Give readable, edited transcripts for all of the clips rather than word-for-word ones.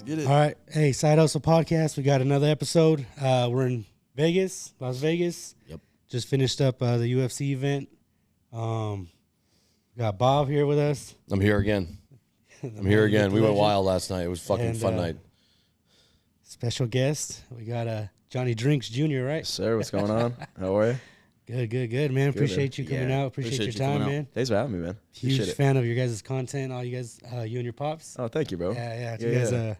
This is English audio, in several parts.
get it. All right. Hey, Side Hustle Podcast. We got another episode. We're in Vegas, Las Vegas. Yep. Just finished up the UFC event. Got Bob here with us. I'm here again. We went wild last night. It was fucking fun night. Special guest. We got JohnnyDrinks Jr., right? Sir, what's going on? How are you? Good, man. Appreciate you coming out. Appreciate your time, man. Thanks for having me, man. Huge fan of your guys' content. All you guys, you and your pops. Oh, thank you, bro. Yeah. You guys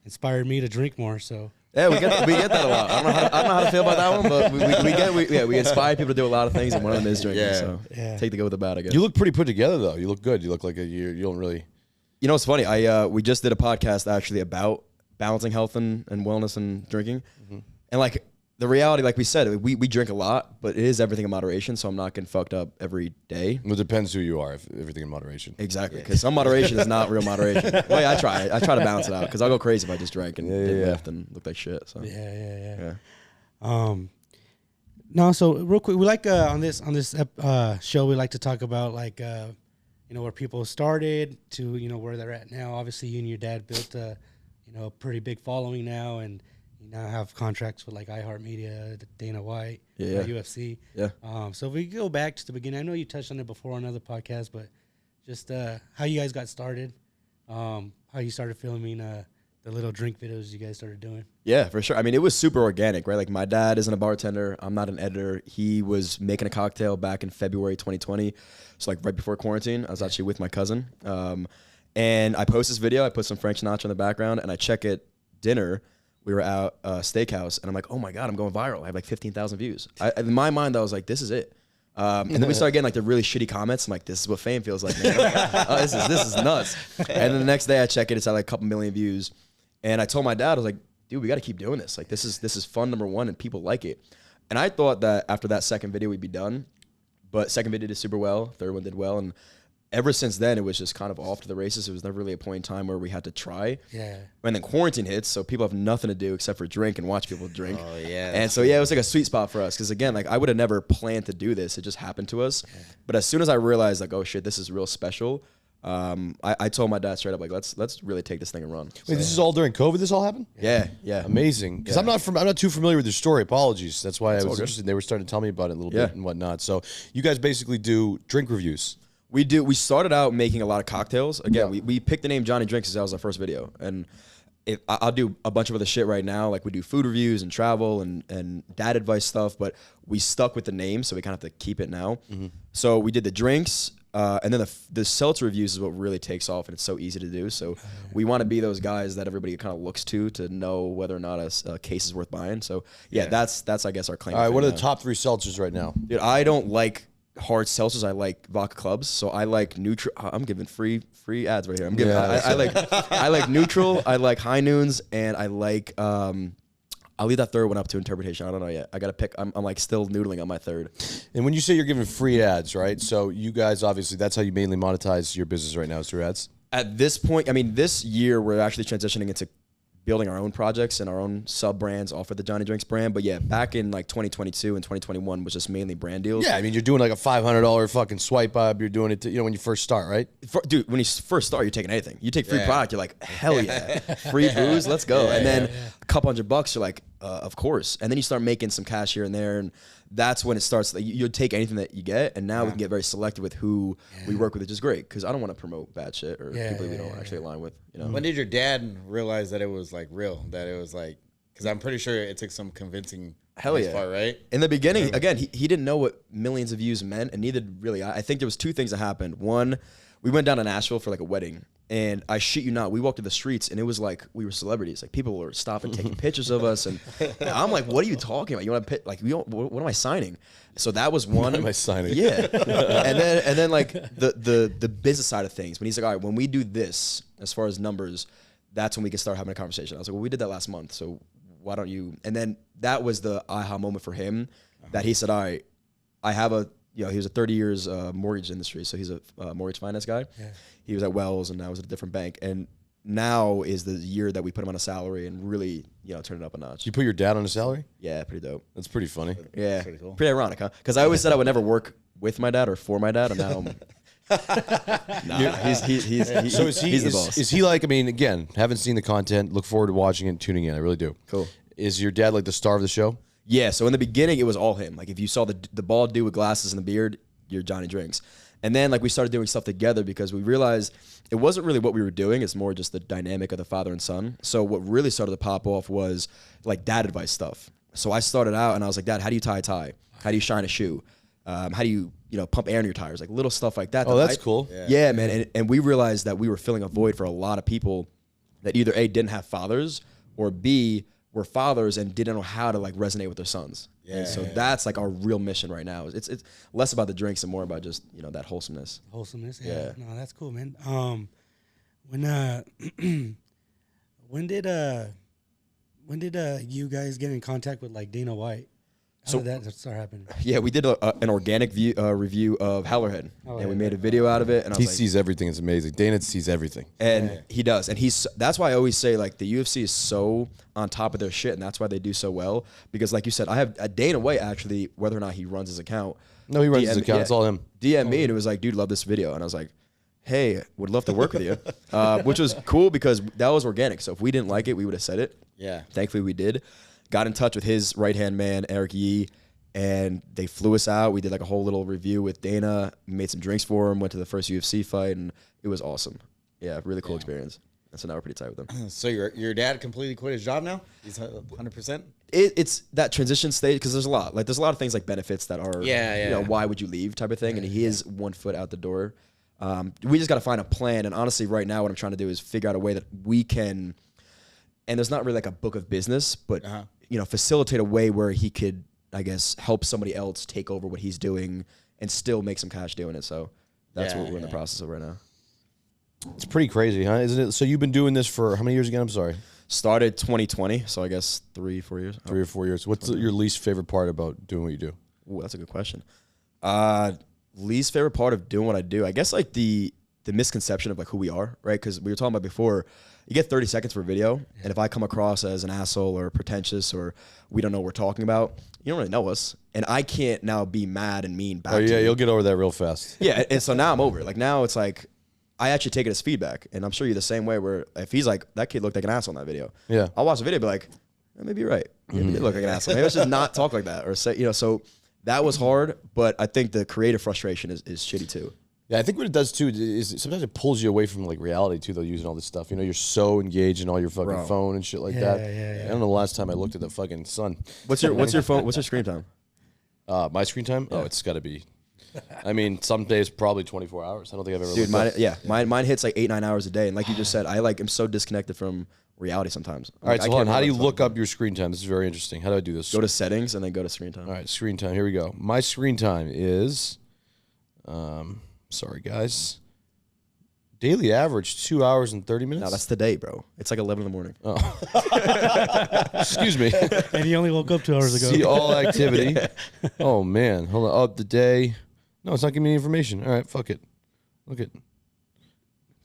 inspired me to drink more, so. Yeah, we get that a lot. I don't know how to feel about that one, but we inspire people to do a lot of things, and one of them is drinking. So take the good with the bad, I guess. You look pretty put together, though. You look good. You look like you don't really. You know what's funny? We just did a podcast actually about balancing health and wellness and drinking, and like. The reality, like we said, we drink a lot, but it is everything in moderation, so I'm not getting fucked up every day. Well, it depends who you are, if everything in moderation. Exactly, because some moderation is not real moderation. Well, yeah, I try to balance it out, because I'll go crazy if I just drank and did lift and looked like shit. So. Yeah. No, so real quick, we like on this show, we like to talk about like where people started to where they're at now. Obviously, you and your dad built a pretty big following now, and you now have contracts with like iHeartMedia, Dana White, UFC. Yeah. So if we go back to the beginning, I know you touched on it before on other podcasts, but just how you guys got started, how you started filming the little drink videos you guys started doing. Yeah, for sure. I mean, it was super organic, right? Like my dad isn't a bartender. I'm not an editor. He was making a cocktail back in February 2020. So like right before quarantine, I was actually with my cousin. And I post this video. I put some Frank Sinatra in the background, and I check it dinner. We were out steakhouse, and I'm like, oh my God, I'm going viral. I have like 15,000 views. In my mind, I was like, this is it. And then we started getting like the really shitty comments. I'm like, this is what fame feels like, man. This is nuts. And then the next day I check it, it's at like a couple million views. And I told my dad, I was like, dude, we got to keep doing this. Like, this is fun, number one, and people like it. And I thought that after that second video, we'd be done. But second video did super well. Third one did well. And ever since then, it was just kind of off to the races. It was never really a point in time where we had to try. Yeah. And then quarantine hits, so people have nothing to do except for drink and watch people drink. Oh, yeah. And so, it was like a sweet spot for us. Because, again, like I would have never planned to do this. It just happened to us. Yeah. But as soon as I realized, like, oh, shit, this is real special, I told my dad straight up, like, let's really take this thing and run. Wait, this is all during COVID, this all happened? Yeah. Amazing. Because I'm not too familiar with your story. Apologies. That's why I was interested. They were starting to tell me about it a little bit and whatnot. So you guys basically do drink reviews. We do. We started out making a lot of cocktails. Again, we picked the name Johnny Drinks because that was our first video. And I'll do a bunch of other shit right now. Like we do food reviews and travel and dad advice stuff. But we stuck with the name, so we kind of have to keep it now. So we did the drinks. And then the seltzer reviews is what really takes off, and it's so easy to do. So we want to be those guys that everybody kind of looks to know whether or not a case is worth buying. So, that's I guess, our claim. All right, what are the top 3 seltzers right now? Dude, I don't like hard seltzers. I like vodka clubs. So I like neutral. I'm giving free ads right here. I'm giving. I like neutral. I like high noons, and I like. I'll leave that third one up to interpretation. I don't know yet. I got to pick. I'm like still noodling on my third. And when you say you're giving free ads, right? So you guys, obviously, that's how you mainly monetize your business right now is through ads? At this point, I mean, this year we're actually transitioning into building our own projects and our own sub brands off of the Johnny Drinks brand. But yeah, back in like 2022 and 2021 was just mainly brand deals. Yeah, I mean, you're doing like a $500 fucking swipe up. You're doing it, when you first start, right? Dude, when you first start, you're taking anything. You take free product, you're like, hell yeah, free booze, let's go. And then a couple $100, you're like, of course. And then you start making some cash here and there, and that's when it starts. Like, you take anything that you get, and now we can get very selective with who we work with, which is great because I don't want to promote bad shit or people that we don't actually align with. When did your dad realize that it was like real? That it was like, because I'm pretty sure it took some convincing. Hell yeah. Part, right? In the beginning, again, he didn't know what millions of views meant, and neither really I think there was 2 things that happened. One, we went down to Nashville for like a wedding. And I shit you not, we walked to the streets and it was like we were celebrities. Like people were stopping, taking pictures of us, and I'm like, "What are you talking about? You want to like what am I signing?" So that was one. What am I signing? Yeah, and then like the business side of things. When he's like, "All right, when we do this, as far as numbers, that's when we can start having a conversation." I was like, "Well, we did that last month, so why don't you?" And then that was the aha moment for him that he said, "All right, I have a." He was a 30 years mortgage industry, so he's a mortgage finance guy. Yeah. He was at Wells, and now he's at a different bank. And now is the year that we put him on a salary and really, turn it up a notch. You put your dad on a salary? Yeah, pretty dope. That's pretty funny. Yeah, that's pretty cool. Pretty ironic, huh? Because I always said I would never work with my dad or for my dad, and now I'm He's the boss. Is he like? I mean, again, haven't seen the content. Look forward to watching it and tuning in. I really do. Cool. Is your dad like the star of the show? Yeah. So in the beginning, it was all him. Like if you saw the bald dude with glasses and the beard, you're JohnnyDrinks. And then like we started doing stuff together because we realized it wasn't really what we were doing. It's more just the dynamic of the father and son. So what really started to pop off was like dad advice stuff. So I started out and I was like, Dad, how do you tie a tie? How do you shine a shoe? How do you pump air in your tires? Like little stuff like that. Oh, that's cool. Yeah, man. And we realized that we were filling a void for a lot of people that either A, didn't have fathers, or B, were fathers and didn't know how to like resonate with their sons. Yeah. And so that's like our real mission right now. It's less about the drinks and more about just, that wholesomeness. Wholesomeness. Yeah. No, that's cool, man. When did you guys get in contact with like Dana White? How did that start happening? Yeah, we did an organic review of Howlerhead, and we made a video out of it. And he sees everything. It's amazing. Dana sees everything, and he does. And that's why I always say like the UFC is so on top of their shit, and that's why they do so well. Because like you said, I have Dana White actually, whether or not he runs his account. No, he runs his account. It's all him. DM me and it was like, dude, love this video, and I was like, hey, would love to work with you, which was cool because that was organic. So if we didn't like it, we would have said it. Yeah. Thankfully, we did. Got in touch with his right-hand man, Eric Yee, and they flew us out. We did like a whole little review with Dana, made some drinks for him, went to the first UFC fight, and it was awesome. Yeah, really cool experience. And so now we're pretty tight with him. So your dad completely quit his job now? He's 100%? It's that transition stage because there's a lot of things like benefits that are, why would you leave type of thing, and he is 1 foot out the door. We just got to find a plan, and honestly, right now, what I'm trying to do is figure out a way that we can, and there's not really like a book of business, but facilitate a way where he could, I guess, help somebody else take over what he's doing and still make some cash doing it. So that's what we're in the process of right now. It's pretty crazy, huh? Isn't it? So you've been doing this for how many years again? I'm sorry. Started 2020, so I guess 3-4 years. 3 or 4 years. What's your least favorite part about doing what you do? Ooh, that's a good question. Least favorite part of doing what I do, I guess like the misconception of like who we are, right? Because we were talking about before, you get 30 seconds for a video, and if I come across as an asshole or pretentious or we don't know what we're talking about, you don't really know us, and I can't now be mad and mean back. Oh yeah, to you'll get over that real fast. Yeah, and so now I'm over it. Like now it's like I actually take it as feedback, and I'm sure you're the same way. Where if he's like, that kid looked like an asshole in that video, I'll watch the video and be like, maybe you're right. Maybe you did look like an asshole. Maybe I should not talk like that or say, So that was hard, but I think the creative frustration is shitty too. Yeah, I think what it does too is sometimes it pulls you away from like reality too, though, using all this stuff. You're so engaged in all your fucking phone and shit like that. Yeah. I don't know the last time I looked at the fucking sun. What's your phone? What's your screen time? My screen time? Yeah. Oh, it's got to be. I mean, some days probably 24 hours. I don't think I've ever. Dude, mine hits like 8-9 hours a day, and like you just said, I am so disconnected from reality sometimes. All right, so hold on. How do you look up your screen time? This is very interesting. How do I do this? Go to settings and then go to screen time. All right, screen time. Here we go. My screen time is. Sorry, guys. Daily average 2 hours and 30 minutes. No, that's the day, bro. It's like 11 in the morning. Oh, excuse me. And he only woke up 2 hours ago. See all activity. Oh man, hold on. The day. No, it's not giving me any information. All right, fuck it. Look it.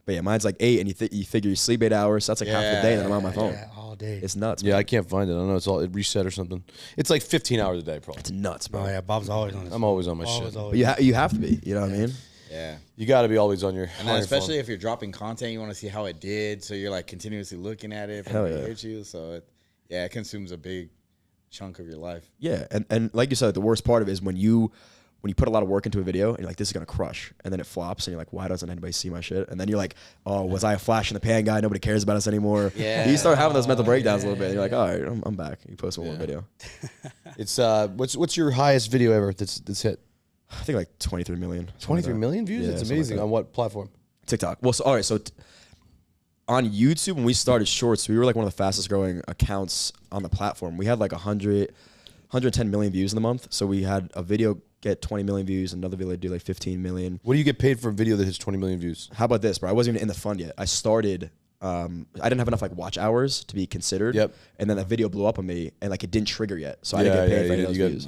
But yeah, mine's like 8, and you figure you sleep 8 hours. So that's like half the day, and I'm on my phone. Yeah, all day. It's nuts. Yeah, I can't find it. I don't know. It reset or something. It's like 15 hours a day, probably. It's nuts, bro. Oh yeah, Bob's always on his I'm always on my shit. But you have to be. You know what I mean? Yeah. You got to be always on your. And then especially if you're dropping content, you want to see how it did. So you're like continuously looking at it. Hell yeah. Hit you. So it consumes a big chunk of your life. Yeah, and like you said, the worst part of it is when you put a lot of work into a video and you're like, this is gonna crush, and then it flops, and you're like, why doesn't anybody see my shit? And then you're like, oh, was I a flash in the pan guy? Nobody cares about us anymore. Yeah. You start having those mental breakdowns a little bit. And you're like, all right, I'm back. You post one more video. It's what's your highest video ever that's hit? I think like 23 million. 23 million views? That's amazing. On what platform? TikTok. Well, so, all right, so on YouTube, when we started Shorts, we were like one of the fastest growing accounts on the platform. We had like 110 million views in the month. So we had a video get 20 million views, another video do like 15 million. What do you get paid for a video that hits 20 million views? How about this, bro? I wasn't even in the fund yet. I started, I didn't have enough like watch hours to be considered. Yep. And then that video blew up on me, and like it didn't trigger yet. So I didn't get paid for any of those views.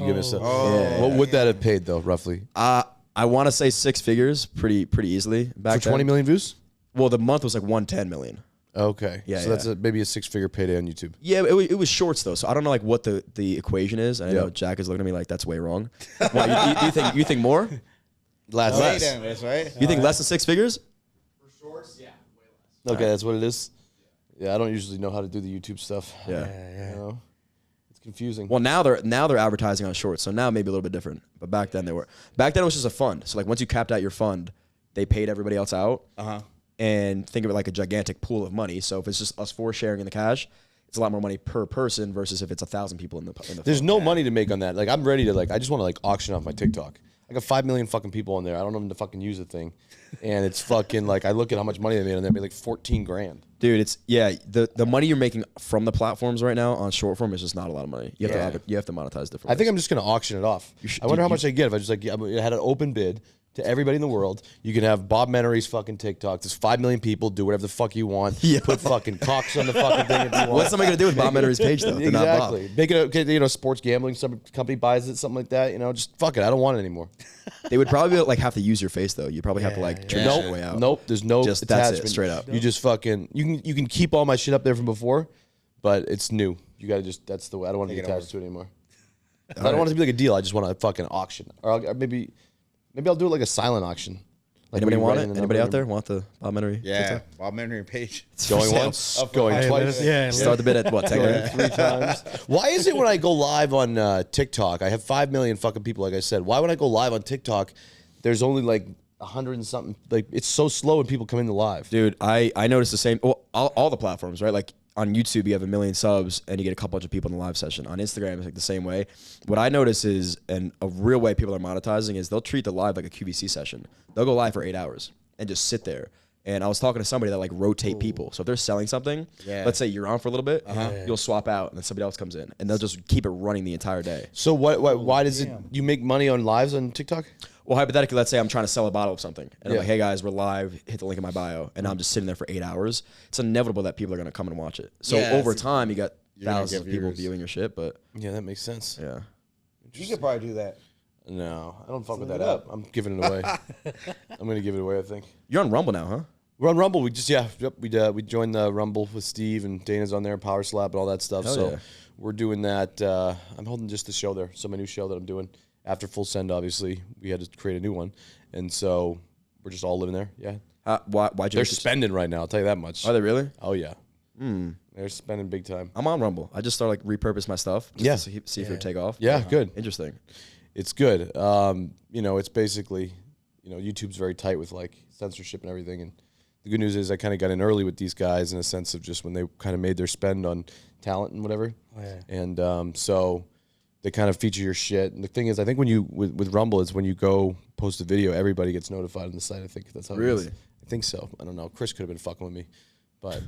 What would that have paid though, roughly? I want to say 6 figures pretty easily back for 20 million views? Well, the month was like 110 million. Okay. Yeah. So that's maybe a 6-figure payday on YouTube. Yeah, it was Shorts though, so I don't know like what the equation is. And I know Jack is looking at me like that's way wrong. Well, you think more? Less. That's right. You think less than 6 figures? For shorts, yeah, way less. Okay, that's what it is. Yeah, I don't usually know how to do the YouTube stuff. Yeah. You know? It's confusing. Well, now they're advertising on shorts, so now maybe a little bit different. But back then they were. Back then it was just a fund. So like once you capped out your fund, they paid everybody else out. And think of it like a gigantic pool of money. So if it's just us 4 sharing in the cash, it's a lot more money per person versus if it's 1,000 people in the There's fund. no money to make on that. Like I'm ready to I just want to auction off my TikTok. I got 5 million fucking people on there. I don't know them to fucking use the thing. And it's fucking I look at how much money they made on there, made like 14 grand. Dude, it's the money you're making from the platforms right now on short form is just not a lot of money. You have to monetize different. I think I'm just gonna auction it off. I wonder how much I get if I just I had an open bid to everybody in the world. You can have Bob Menery's fucking TikTok. There's 5 million people. Do whatever the fuck you want. Yeah. Put fucking cocks on the fucking thing if you want. What's somebody gonna do with Bob Menery's page though? They're not Bob. Exactly. Make it a sports gambling. Some company buys it, something like that. Just fuck it. I don't want it anymore. They would probably have to use your face though. You'd probably have to transition your way out. Nope. There's no Just attachment. that's it, straight up. You just fucking you can keep all my shit up there from before, but it's new. You gotta that's the way. I don't want to be attached to it anymore. I don't want it to be like a deal. I just want to fucking auction, or maybe I'll do it like a silent auction. Anybody want it? Anybody out there want the Bob Menery? Yeah, Bob Menery page. Going once, going twice. Yeah. Start the bid at what? 10 grand? 3 times. Why is it when I go live on TikTok, I have 5 million fucking people, like I said. Why when I go live on TikTok, there's only like 100 and something? Like it's so slow when people come in the live. Dude, I noticed the same. Well, all the platforms, right? Like on YouTube, you have 1 million subs and you get a couple bunch of people in the live session. On Instagram, it's like the same way. What I notice is, and a real way people are monetizing is they'll treat the live like a QVC session. They'll go live for 8 hours and just sit there. And I was talking to somebody that rotate people. So if they're selling something, let's say you're on for a little bit, you'll swap out and then somebody else comes in and they'll just keep it running the entire day. So why does it? You make money on lives on TikTok? Well, hypothetically, let's say I'm trying to sell a bottle of something. And I'm like, hey guys, we're live, hit the link in my bio. And I'm just sitting there for 8 hours. It's inevitable that people are going to come and watch it. So over time, you got thousands of people viewing your shit. But yeah, that makes sense. Yeah. You could probably do that. No, I don't fuck with that app. I'm giving it away. I'm going to give it away, I think. You're on Rumble now, huh? We're on Rumble. We joined the Rumble with Steve and Dana's on there, Power Slap and all that stuff. Hell so yeah. we're doing that. I'm holding just the show there. So my new show that I'm doing after Full Send, obviously, we had to create a new one. And so we're just all living there. Yeah. Why'd you They're spending right now, I'll tell you that much. Are they really? Oh, yeah. They're spending big time. I'm on Rumble. I just started repurpose my stuff. Just to see if it would take off. Yeah, good. Interesting. It's good. It's basically, YouTube's very tight with censorship and everything. And the good news is I kind of got in early with these guys in a sense of just when they kind of made their spend on talent and whatever. Oh, yeah. And so they kind of feature your shit. And the thing is, I think when you with Rumble, is when you go post a video, everybody gets notified on the site. I think that's how. Really? It is. I think so. I don't know. Chris could have been fucking with me, but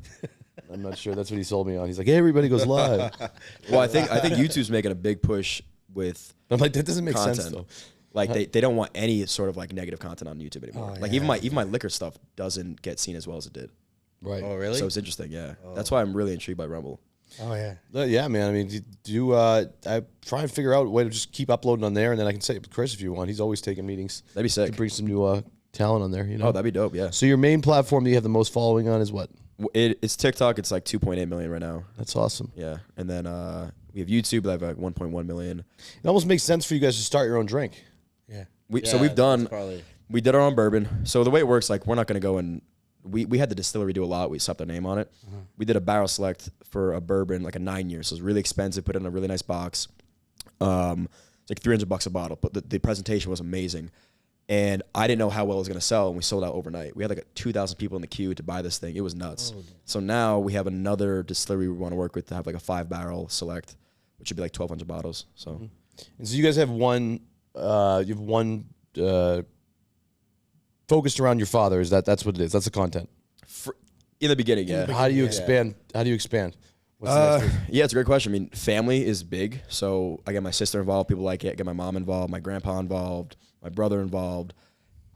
I'm not sure. That's what he sold me on. He's like, hey, everybody goes live. Well, I think YouTube's making a big push with. I'm like, that doesn't make content. sense though. Like they don't want any sort of negative content on YouTube anymore. Even my liquor stuff doesn't get seen as well as it did. Right. Oh, really? So it's interesting. Yeah. That's why I'm really intrigued by Rumble. Oh yeah. Yeah, man. I mean, I try and figure out a way to just keep uploading on there, and then I can say it with Chris if you want. He's always taking meetings. That'd be sick. To bring some new talent on there. Oh, that'd be dope. Yeah. So your main platform that you have the most following on is what? It's TikTok. It's like 2.8 million right now. That's awesome. Yeah. And then we have YouTube. That have 1.1 million. It almost makes sense for you guys to start your own drink. Yeah. So we did our own bourbon. So the way it works, we're not going to go and we had the distillery do a lot. We slapped their name on it. We did a barrel select for a bourbon, like a 9 year. So it was really expensive. Put it in a really nice box. It's like $300 a bottle. But the presentation was amazing. And I didn't know how well it was going to sell, and we sold out overnight. We had 2,000 people in the queue to buy this thing. It was nuts. So now we have another distillery we want to work with to have a 5-barrel select, which would be 1,200 bottles. So, And so you guys have one. You have one focused around your father. That's what it is. That's the content. In the beginning, yeah. How do you expand? How do you expand? What's the next thing? Yeah, it's a great question. I mean, family is big. So I get my sister involved. People like it. I get my mom involved, my grandpa involved, my brother involved,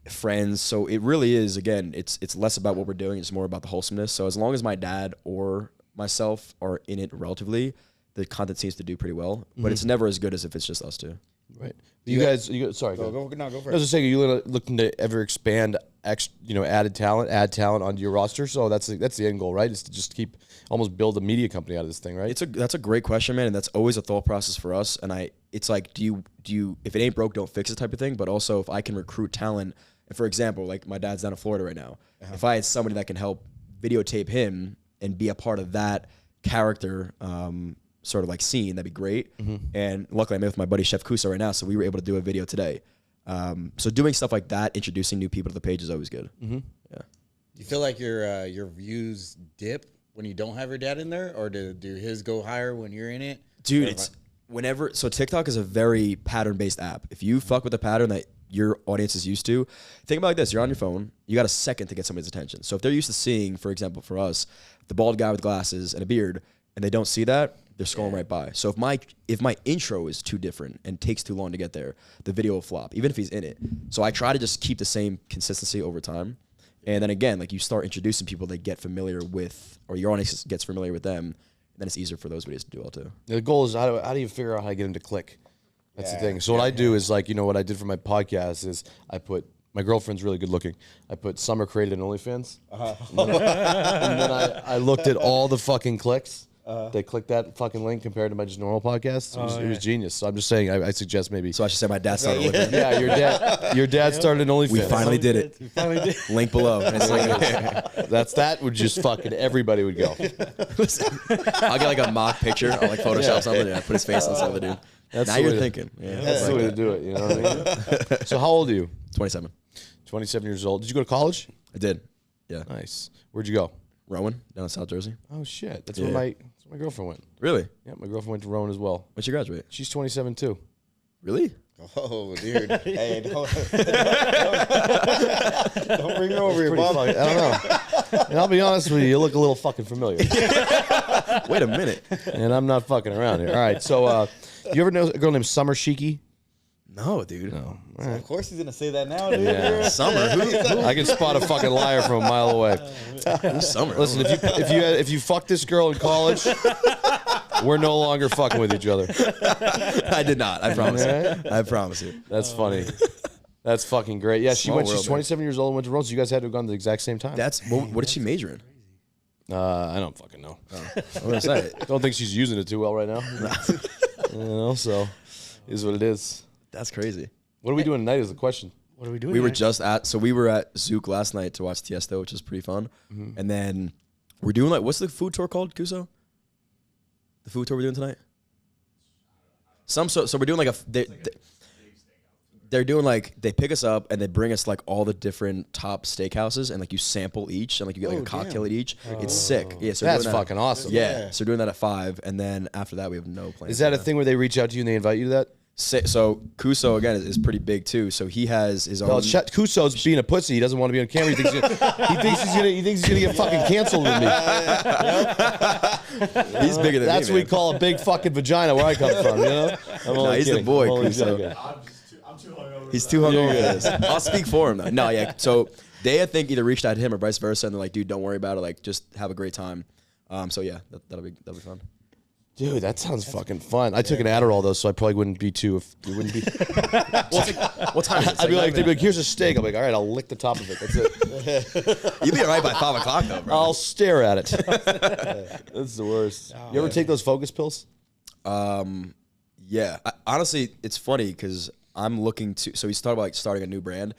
friends. So it really is, again, it's less about what we're doing. It's more about the wholesomeness. So as long as my dad or myself are in it relatively, the content seems to do pretty well. But it's never as good as if it's just us two. Right. You guys, sorry. Go for I it. was just saying, are you looking to ever expand add talent onto your roster. So that's the end goal, right? Is to just keep almost build a media company out of this thing, right? That's a great question, man, and that's always a thought process for us. And it's like, do you if it ain't broke, don't fix it type of thing. But also, if I can recruit talent, and for example, like my dad's down in Florida right now, if I had somebody that can help videotape him and be a part of that character, sort of like scene, that'd be great. And luckily, I'm with my buddy Chef Kuso right now, so we were able to do a video today. So doing stuff like that, introducing new people to the page is always good. Yeah. Do you feel like your views dip when you don't have your dad in there, or do his go higher when you're in it? Dude, it's whenever. So TikTok is a very pattern-based app. If you fuck with a pattern that your audience is used to, think about it like this: you're on your phone, you got a second to get somebody's attention. So if they're used to seeing, for example, for us, the bald guy with glasses and a beard, and they don't see that, they're scrolling right by. So if my intro is too different and takes too long to get there, the video will flop, even if he's in it. So I try to just keep the same consistency over time. And then again, like you start introducing people that get familiar with, or your audience gets familiar with them, then it's easier for those videos to do well too. The goal is how do you figure out how to get him to click? That's the thing. So what I do is like, what I did for my podcast is I put, my girlfriend's really good looking. I put Summer created an OnlyFans. And then I looked at all the fucking clicks. They clicked that fucking link compared to my just normal podcast. It was genius. So I'm just saying, I suggest maybe. So I should say my dad started with it. Yeah, your dad started an OnlyFans. We finally did it. We finally did. Link below. And it's like, that would just fucking everybody would go. I'll get like a mock picture. I'll like Photoshop something and I put his face on some of the dude. Now you're thinking. That's the way to do it. You know what I mean? So how old are you? 27. 27 years old. Did you go to college? I did. Yeah. Nice. Where'd you go? Rowan, down in South Jersey. Oh shit. That's where my girlfriend went. Really? Yeah, my girlfriend went to Rowan as well. When'd you graduate? She's 27 too. Really? Oh, dude. Hey, don't bring me over here, Bob. I don't know. And I'll be honest with you look a little fucking familiar. Wait a minute. And I'm not fucking around here. All right, so you ever know a girl named Summer Shiki? No, dude. No. So of course he's gonna say that now, dude. Yeah. Summer? Who? I can spot a fucking liar from a mile away. Who's Summer? Listen, if you fucked this girl in college, we're no longer fucking with each other. I did not. I promise you. I promise you. That's funny. That's fucking great. Yeah, Small she's world, 27 years old and went to Rome, so you guys had to have gone at the exact same time. What did she major in? I don't fucking know. I'm gonna say. Don't think she's using it too well right now. So is what it is. That's crazy. What are we doing tonight is the question. What are we doing? We were tonight? we were at Zook last night to watch Tiesto, which was pretty fun. And then we're doing like, what's the food tour called, Kuso? The food tour we're doing tonight? So we're doing like they're doing like, they pick us up and they bring us like all the different top steakhouses and like you sample each and like you get like a cocktail at each. It's sick. Yeah, so That's fucking awesome. Yeah, so we're doing that at 5, and then after that we have no plans. Is that a thing where they reach out to you and they invite you to that? So Kuso again is pretty big too. So he has his own. Well, Kuso's being a pussy. He doesn't want to be on camera. He thinks he's gonna get fucking canceled with me. He's bigger than That's me, what we man. call a big fucking vagina where I come from. You know? No, he's the boy, Kuso. I'm too hungover. He's too hungover for this. I'll speak for him though. No, yeah. So they, I think, either reached out to him or vice versa, and they're like, "Dude, don't worry about it. Like, just have a great time." So yeah, that'll be fun. Dude, that sounds fucking fun. I took an Adderall though, so I probably wouldn't be too. If it wouldn't be. What time is it? I'd be like, they'd be like, "Here's a steak." I'm like, "All right, I'll lick the top of it. That's it." You'll be all right by 5 o'clock though, bro. I'll stare at it. That's the worst. You ever take those focus pills? Yeah. Honestly, it's funny because I'm looking to. So he's thought about like starting a new brand.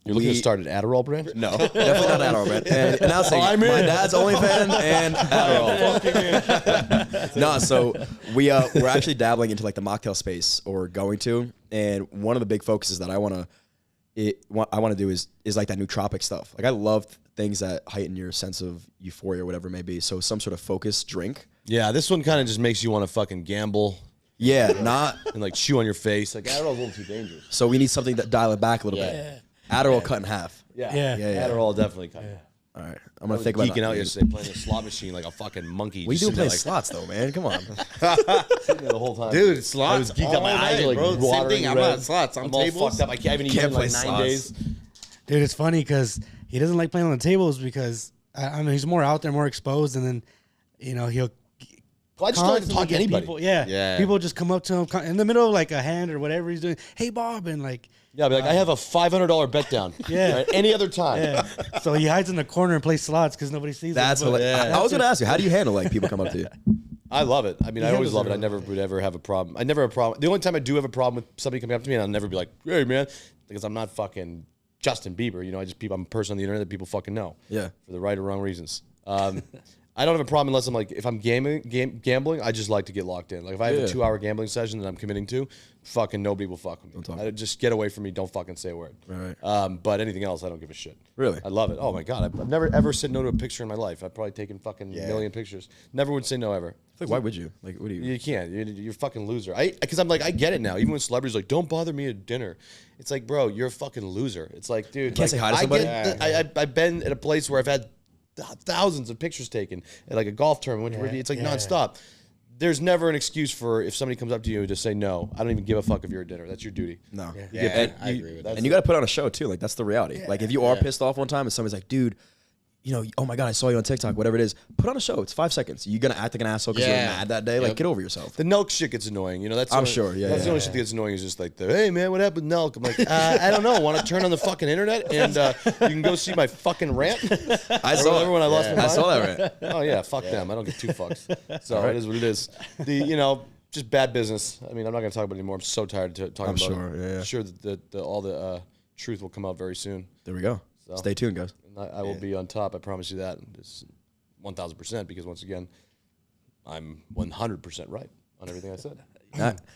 You're looking to start an Adderall brand? No, definitely not Adderall, man. And announcing my dad's OnlyFans and Adderall. No, so we're actually dabbling into like the mocktail space, or going to. And one of the big focuses that I want to do is like that nootropic stuff. Like I love things that heighten your sense of euphoria, or whatever it may be. So some sort of focus drink. Yeah, this one kind of just makes you want to fucking gamble. Yeah, not and like chew on your face. Like Adderall's a little too dangerous. So we need something that dial it back a little bit. Adderall cut in half. Yeah. Adderall definitely cut. All right, I'm gonna think about geeking out yesterday playing a slot machine like a fucking monkey. What are you doing playing like, slots though, man? Come on. sitting there the whole time. Dude, slots. I was geeked out. My all eyes night, are like bro. Same watering thing. I'm red. not at slots. I'm all tables. fucked up. I haven't eaten in like 9 days. Dude, it's funny because he doesn't like playing on the tables because I mean he's more out there, more exposed, and then he'll Well, I just don't like to talk to anybody. People, people just come up to him in the middle of like a hand or whatever he's doing. Hey, Bob, and like. Yeah, I'll be like, I have a $500 bet down. Yeah. Right? Any other time. Yeah. So he hides in the corner and plays slots because nobody sees That's him. I was going to ask you, how do you handle like people come up to you? I love it. I mean, I always love it. I really never would ever have a problem. I never have a problem. The only time I do have a problem with somebody coming up to me, and I'll never be like, hey, man, because I'm not fucking Justin Bieber. You know, I'm a person on the internet that people fucking know. Yeah. For the right or wrong reasons. I don't have a problem unless I'm like, if I'm gambling, I just like to get locked in. Like if I have a 2-hour gambling session that I'm committing to, fucking nobody will fuck with me. Just get away from me. Don't fucking say a word. Right. But anything else, I don't give a shit. Really? I love it. Oh my God. I've never ever said no to a picture in my life. I've probably taken fucking million pictures. Never would say no ever. Like, why would you? Like, what do you? You can't. You're a fucking loser. Because I'm like, I get it now. Even when celebrities are like, don't bother me at dinner. It's like, bro, you're a fucking loser. It's like, dude. Can't say hi to somebody? I've been at a place where I've had thousands of pictures taken at like a golf tournament. It's like nonstop. There's never an excuse for if somebody comes up to you to say no. I don't even give a fuck if you're at dinner. That's your duty. No. I agree with that. And you got to put on a show too. Like that's the reality. Like if you are pissed off one time and somebody's like, dude, you know, oh my God, I saw you on TikTok, whatever it is. Put on a show. It's 5 seconds. You're going to act like an asshole because you're mad that day. Like, get over yourself. The Nelk shit gets annoying. You know, that's I'm sure. Yeah. That's the only shit that gets annoying is just like, hey, man, what happened with Nelk? I'm like, I don't know. Want to turn on the fucking internet and you can go see my fucking rant? I saw it when I lost my mind. I saw that rant. Oh, yeah. Fuck them. I don't get two fucks. So it is what it is. Just bad business. I mean, I'm not going to talk about it anymore. I'm so tired of talking about it. Yeah. I'm sure that all the truth will come out very soon. There we go. So, stay tuned, guys. I will be on top. I promise you that. It's 1,000% because once again, I'm 100% right on everything I said.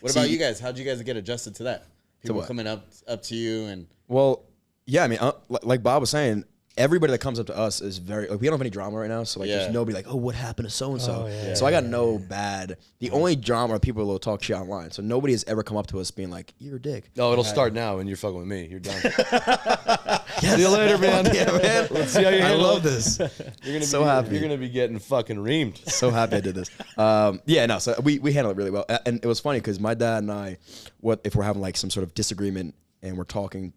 What about you guys? How'd you guys get adjusted to that? People coming up to you and. Well, yeah. I mean, like Bob was saying, everybody that comes up to us is very like we don't have any drama right now, so like there's nobody like, oh, what happened to so and so. So I got no bad. The only drama people will talk shit online. So nobody has ever come up to us being like, you're a dick. No, it'll start now, and you're fucking with me. You're done. See you later, man. Yeah, man. Let's see how you handle. I love this. You're gonna so be happy. You're gonna be getting fucking reamed. So happy I did this. So we handled it really well, and it was funny because my dad and I, what if we're having like some sort of disagreement and we're talking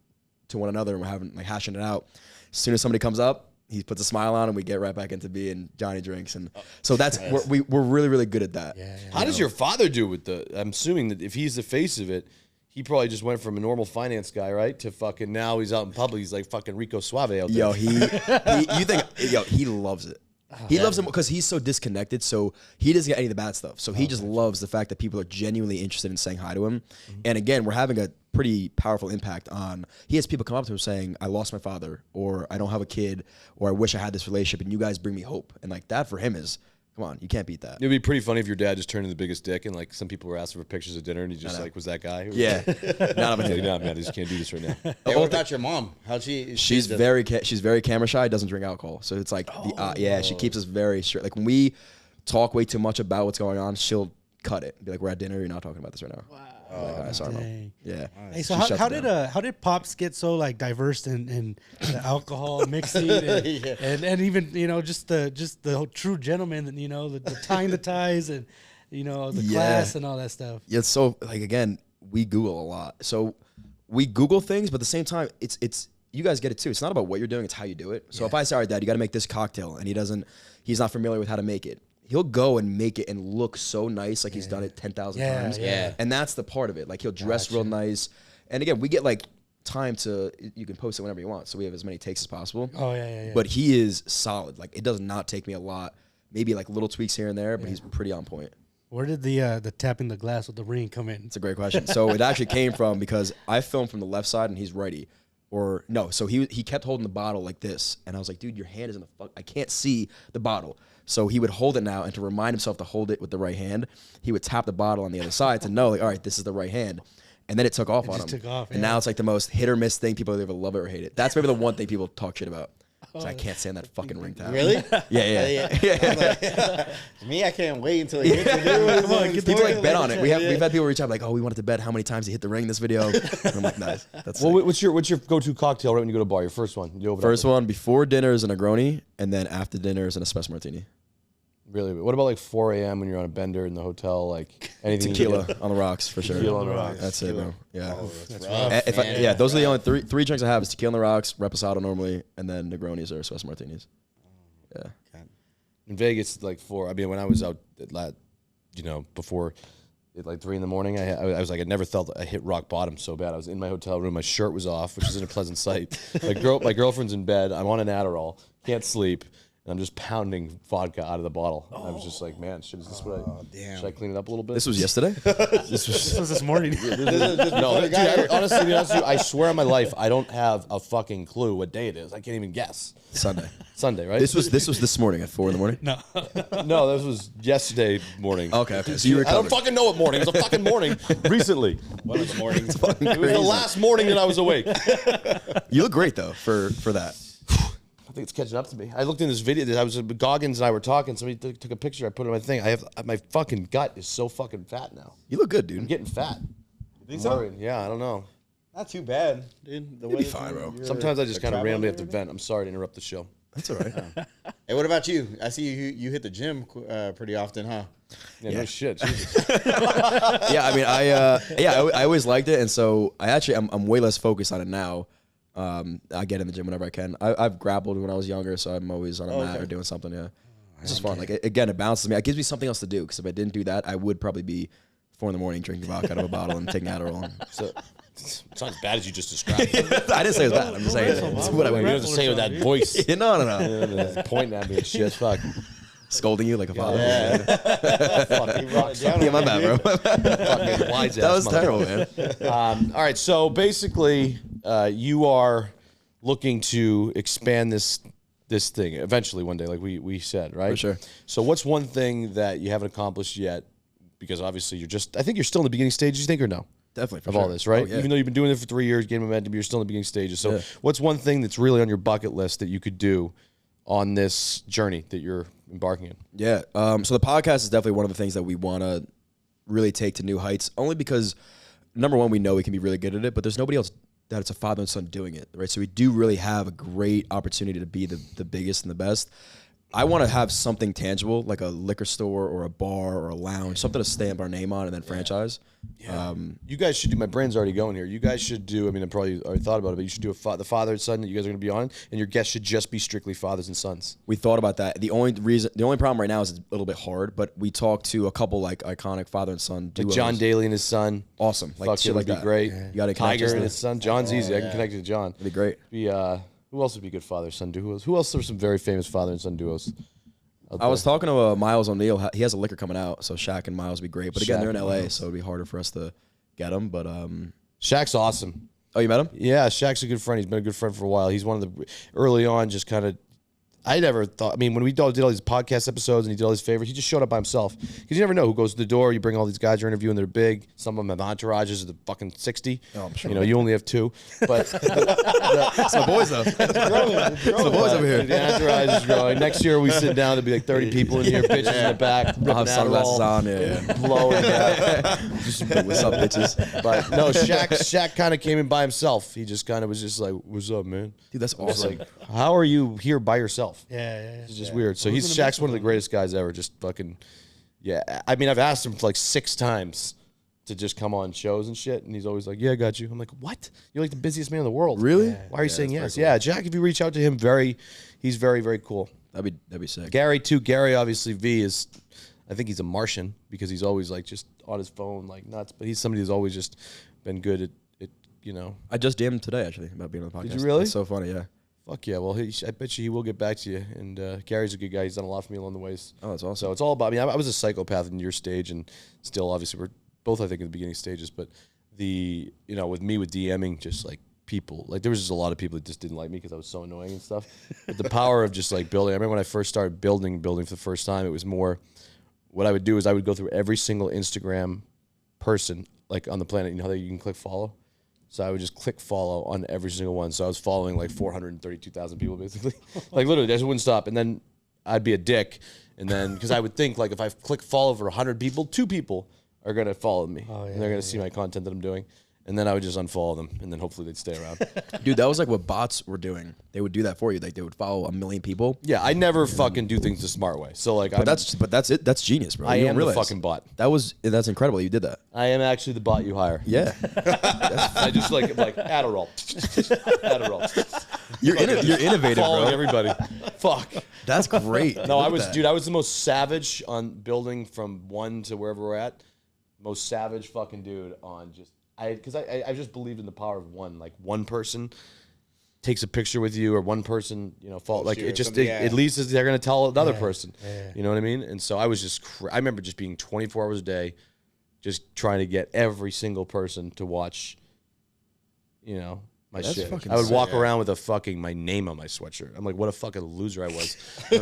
to one another and we're having like hashing it out. As soon as somebody comes up, he puts a smile on and we get right back into being JohnnyDrinks. And so that's, we're really, really good at that. How does your father do with I'm assuming that if he's the face of it, he probably just went from a normal finance guy, right? To fucking now he's out in public. He's like fucking Rico Suave out there. Yo, he loves it. He loves it because he's so disconnected. So he doesn't get any of the bad stuff. So he just loves the fact that people are genuinely interested in saying hi to him. And again, we're having a pretty powerful impact on. He has people come up to him saying, "I lost my father," or "I don't have a kid," or "I wish I had this relationship," and you guys bring me hope. And like that for him is, come on, you can't beat that. It'd be pretty funny if your dad just turned into the biggest dick and like some people were asking for pictures of dinner and he just like was that guy. Yeah, not like, nah, man, I just can't do this right now. Hey, what about your mom? How'd she? She's very camera shy. Doesn't drink alcohol, so it's like she keeps us very straight. Like when we talk way too much about what's going on, she'll cut it. Be like, "We're at dinner. You're not talking about this right now." Wow. Like, all right, sorry, Mom. Yeah. Hey, so how did Pops get so like diverse in the alcohol mixing and even just the true gentleman, and the tying the ties and the class and all that stuff. Yeah. So like again, we Google a lot. So we Google things, but at the same time, it's you guys get it too. It's not about what you're doing; it's how you do it. So if I say, "All right, Dad, you got to make this cocktail," and he's not familiar with how to make it. He'll go and make it and look so nice, like he's done it 10,000 times. Yeah. And that's the part of it. Like he'll dress real nice. And again, we get like time you can post it whenever you want. So we have as many takes as possible. Oh, yeah. But he is solid. Like it does not take me a lot. Maybe like little tweaks here and there, but he's pretty on point. Where did the tapping the glass with the ring come in? It's a great question. So it actually came from because I filmed from the left side and he's righty. Or no, so he kept holding the bottle like this. And I was like, dude, your hand is in the fuck. I can't see the bottle. So he would hold it now, and to remind himself to hold it with the right hand, he would tap the bottle on the other side to know, like, all right, this is the right hand. And then it took off on him. And now it's like the most hit or miss thing. People either love it or hate it. That's maybe the one thing people talk shit about. So I can't stand that fucking ring tap. Really? Yeah. Me, I can't wait until he hits it. People like bet on it. We've had people reach out like, "Oh, we wanted to bet how many times he hit the ring in this video." And I'm like, "Nice." That's well. What's your go-to cocktail right when you go to a bar? Your first one. First one before dinner is a Negroni, and then after dinner is an espresso martini. Really? What about like 4 a.m. when you're on a bender in the hotel? Like anything? Tequila on the rocks for sure. Tequila on the rocks. That's it, bro. Yeah. Oh, that's rough, those are the only three drinks I have: is tequila on the rocks, reposado normally, and then Negronis or espresso martinis. Yeah. In Vegas, like when I was out before like 3 a.m. I was like, I never felt I hit rock bottom so bad. I was in my hotel room, my shirt was off, which isn't a pleasant sight. My girlfriend's in bed. I'm on an Adderall, can't sleep. And I'm just pounding vodka out of the bottle. I was just like, man, should I clean it up a little bit? This was yesterday? This was this morning. No, dude, honestly, to be honest with you, I swear on my life, I don't have a fucking clue what day it is. I can't even guess. Sunday, right? This was this morning at 4 a.m. No. No, this was yesterday morning. Okay. So you I don't fucking know what morning. It was a fucking morning recently. What was the morning? It was the last morning that I was awake. You look great though for that. I think it's catching up to me. I looked in this video. I was Goggins and I were talking. Somebody took a picture. I put it on my thing. My fucking gut is so fucking fat now. You look good, dude. I'm getting fat. You think so? Yeah, I don't know. Not too bad, dude. You'll be fine, bro. Sometimes I just kind of randomly have to vent. I'm sorry to interrupt the show. That's all right. Hey, what about you? I see you hit the gym pretty often, huh? Yeah, no shit. Jesus. Yeah, I mean, I always liked it, and so I'm way less focused on it now. I get in the gym whenever I can. I've grappled when I was younger, so I'm always on a mat or doing something. Yeah, it's just fun. Like again, it balances me. It gives me something else to do. Because if I didn't do that, I would probably be 4 a.m. drinking vodka out of a bottle and taking Adderall. So it's not as bad as you just described. I didn't say it was bad. I'm just saying it's what I You would. don't have to say it with that voice. No. Pointing at me and shit. Fuck. Scolding you like a father. Yeah. Fuck. He rocked down. Yeah, my bad, bro. Fucking wise That ass was terrible, man. All right, so basically, you are looking to expand this thing eventually one day, like we said, right? For sure. So what's one thing that you haven't accomplished yet? Because obviously I think you're still in the beginning stages, you think, or no? Definitely, for of sure. all this, right? Oh, yeah. Even though you've been doing it for 3 years, getting momentum, you're still in the beginning stages. So Yeah. what's one thing that's really on your bucket list that you could do on this journey that you're embarking in? Yeah. So the podcast is definitely one of the things that we want to really take to new heights, only because, number one, we know we can be really good at it, but there's nobody else that it's a father and son doing it, right? So we do really have a great opportunity to be the biggest and the best. I want to have something tangible, like a liquor store or a bar or a lounge, something to stamp our name on and then franchise. Yeah. You guys should do. My brain's already going here. You guys should do. I mean, I probably already thought about it, but you should do the father and son that you guys are going to be on, and your guests should just be strictly fathers and sons. We thought about that. The only problem right now is it's a little bit hard, but we talked to a couple like iconic father and son duos. Like John Daly and his son. Awesome. Like Fuck, shit it would like be that. great. Yeah. You got to Tiger and his son. John's easy. I can connect you to John. It'd be great. Who else would be a good father son duo? Who else are some very famous father and son duos? I was talking to Miles O'Neill. He has a liquor coming out, so Shaq and Miles would be great. But again, Shaq they're in and LA, Miles. so it'd be harder for us to get them. But Shaq's awesome. oh, you met him? Yeah, Shaq's a good friend. He's been a good friend for a while. He's one of the early on, just kind of. I never thought. I mean, when we did all these podcast episodes and he did all his favorites, he just showed up by himself because you never know who goes to the door. You bring all these guys you're interviewing; they're big. Some of them have entourages of the fucking 60. Oh, I'm sure. You know, you only have 2, but It's my boys though. It's my boys over here. the entourage is growing. Next year we sit down, there'll be like 30 people in here, bitches in the back, I'll have sunglasses on. Yeah. blowing back. Just what's up, bitches? But no, Shaq kind of came in by himself. He just kind of was just like, "What's up, man?" Dude, that's I was awesome. like, "How are you here by yourself?" Yeah. It's just weird. So Shaq's one of the greatest guys ever. Just fucking, yeah. I mean, I've asked him for like 6 times to just come on shows and shit, and he's always like, "Yeah, I got you." I'm like, "What? You're like the busiest man in the world. Really? Why are you saying yes?" Yeah, Jack. If you reach out to him, he's very, very cool. That'd be sick. Gary too. Gary obviously V is. I think he's a Martian because he's always like just on his phone like nuts. But he's somebody who's always just been good at you know. I just DM'd him today actually about being on the podcast. Did you really? It's so funny, yeah. Fuck yeah. Well, I bet you he will get back to you. And Gary's a good guy. He's done a lot for me along the ways. Oh, that's awesome. So it's all about. I mean, I was a psychopath in your stage, and still obviously we're both I think in the beginning stages. But with me with DMing, just like people, like there was just a lot of people that just didn't like me because I was so annoying and stuff. But the power of just like building. I remember when I first started building for the first time, it was more. What I would do is I would go through every single Instagram person like on the planet. You know how you can click follow. So I would just click follow on every single one. So I was following like 432,000 people basically. Like literally, I just wouldn't stop. And then I'd be a dick. And then, because I would think like if I click follow for 100 people, 2 people are going to follow me. And they're going to see my content that I'm doing. And then I would just unfollow them. And then hopefully they'd stay around. Dude, that was like what bots were doing. They would do that for you. Like they would follow 1 million people. Yeah, I never fucking do things the smart way. So like, But that's it. That's genius, bro. I You don't am the realize. fucking bot. That's incredible. You did that. I am actually the bot you hire. Yeah. I just like Adderall. Adderall. You're innovative, following bro. everybody. Fuck. That's great. No, Look at that. I was the most savage on building from 1 to wherever we're at. Most savage fucking dude on just, because I just believed in the power of one. Like one person takes a picture with you, or one person, like it just, at least they're going to tell another person. Yeah. You know what I mean? And so I was just, I remember just being 24 hours a day, just trying to get every single person to watch, my shit. I would walk around with my name on my sweatshirt. I'm like, what a fucking loser I was. When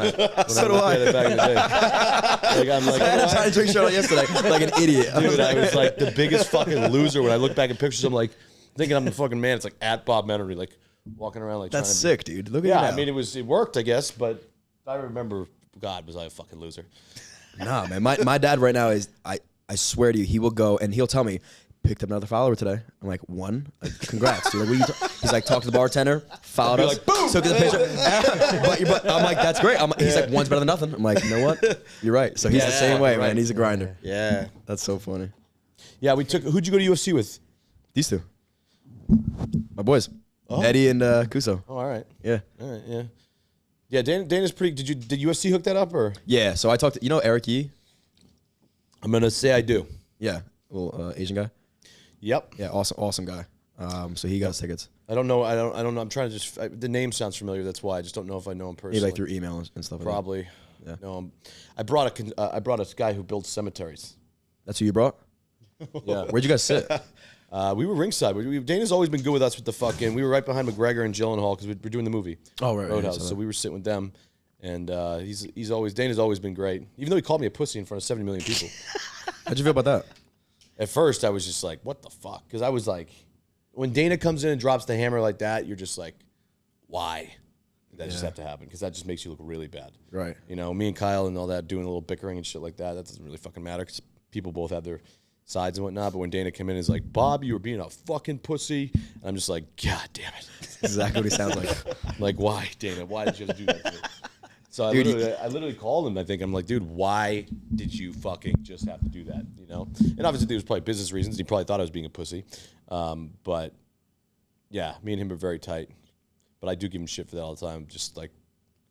So do I. Back in the day. I'm like, I had a JohnnyDrinks shirt on yesterday, like an idiot. Dude, I was like the biggest fucking loser. When I look back at pictures, I'm like, thinking I'm the fucking man. It's like at Bob Menery, like walking around like. That's sick, dude. Look at yeah, you now. I mean, it worked, I guess, but I remember, God, was I a fucking loser. Nah, man. My dad right now is, I swear to you, he will go and he'll tell me, picked up another follower today. I'm like, one? Like, congrats, dude. Like, he's like, talk to the bartender, followed us, like, boom! took the picture. but I'm like, that's great. He's like, one's better than nothing. I'm like, you know what? You're right. So he's the same way, man. He's a grinder. Yeah. That's so funny. Yeah, who'd you go to UFC with? These two. My boys. Eddie and Kuso. Oh, all right. Yeah. All right, yeah. Yeah, Dana's pretty, did UFC hook that up, or? Yeah, so I talked to, Eric Yee? I'm going to say I do. Yeah, little Asian guy. Yep. Yeah, awesome guy. So he got us tickets. I don't know. I don't know. I'm trying to the name sounds familiar. That's why I just don't know if I know him personally. Maybe like through email and stuff. Probably. Yeah. No. I brought a guy who builds cemeteries. That's who you brought? Yeah. Where'd you guys sit? We were ringside. Dana's always been good with us with the fucking. We were right behind McGregor and Gyllenhaal because we're doing the movie. Oh right. Roadhouse. Yeah, so we were sitting with them, and Dana's always been great. Even though he called me a pussy in front of 70 million people. How'd you feel about that? At first, I was just like, what the fuck? Because I was like, when Dana comes in and drops the hammer like that, you're just like, why? That just have to happen because that just makes you look really bad. Right. Me and Kyle and all that doing a little bickering and shit like that, that doesn't really fucking matter because people both have their sides and whatnot. But when Dana came in, he's like, Bob, you were being a fucking pussy. And I'm just like, God damn it. That's exactly what he sounds like. Like, why, Dana? Why did you just do that to me? So I literally called him. I think I'm like, dude, why did you fucking just have to do that? And obviously there was probably business reasons. He probably thought I was being a pussy. But yeah, me and him are very tight. But I do give him shit for that all the time. Just like,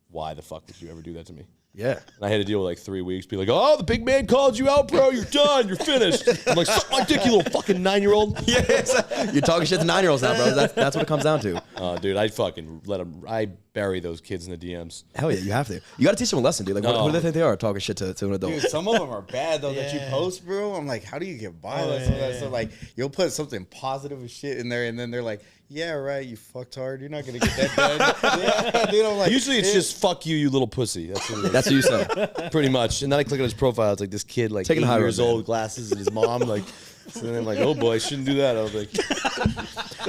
why the fuck would you ever do that to me? Yeah. And I had to deal with like 3 weeks. Be like, oh, the big man called you out, bro. You're done. You're finished. I'm like, suck my dick, you little fucking 9-year-old. Yeah, you're talking shit to 9-year-olds now, bro. That's what it comes down to. Dude, I fucking I bury those kids in the DMs. Hell yeah, you have to. You got to teach them a lesson, dude. Like, who do they think they are talking shit to an adult? Dude, some of them are bad though that you post, bro. I'm like, how do you get by that? So like, you'll put something positive and shit in there, and then they're like, yeah, right, you fucked hard. You're not gonna get that done. Yeah, dude, I'm like, usually it's just fuck you, you little pussy. That's what it is. That's what you say. Pretty much. And then I click on his profile. It's like this kid, like Taking 8 the years high road, old, glasses, and his mom, like. So then I'm like, oh boy, I shouldn't do that. I was like,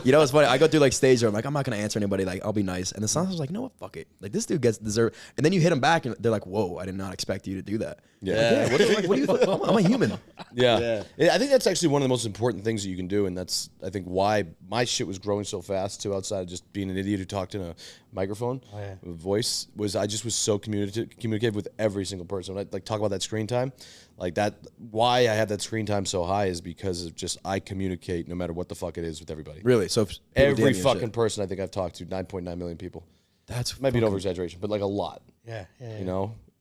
You know what's funny? I go through like stage where I'm like, I'm not gonna answer anybody. Like, I'll be nice. And then sometimes I'm like, no, what, fuck it. Like, this dude gets deserved. And then you hit him back, and they're like, whoa, I did not expect you to do that. yeah. What do you? I'm a human. Yeah. I think that's actually one of the most important things that you can do, and that's I think why my shit was growing so fast too. Outside of just being an idiot who talked in a microphone, voice was I just was so communicative with every single person. When I like talk about that screen time, like that. Why I have that screen time so high is because of just I communicate no matter what the fuck it is with everybody. Really? So if Every fucking person I think I've talked to, 9.9 million people. That's Might be an over exaggeration, but like a lot. Yeah.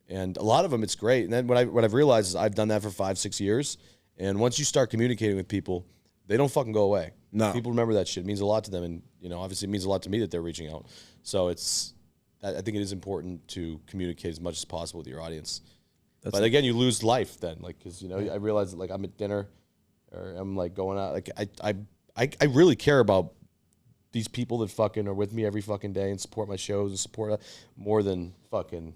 And a lot of them, it's great. And then what I've realized is I've done that for 5-6 years. And once you start communicating with people, they don't fucking go away. No. People remember that shit. It means a lot to them. And, obviously it means a lot to me that they're reaching out. So I think it is important to communicate as much as possible with your audience. But again, you lose life then. Like, cause I realize that like I'm at dinner or I'm like going out. Like I really care about these people that fucking are with me every fucking day and support my shows and support more than fucking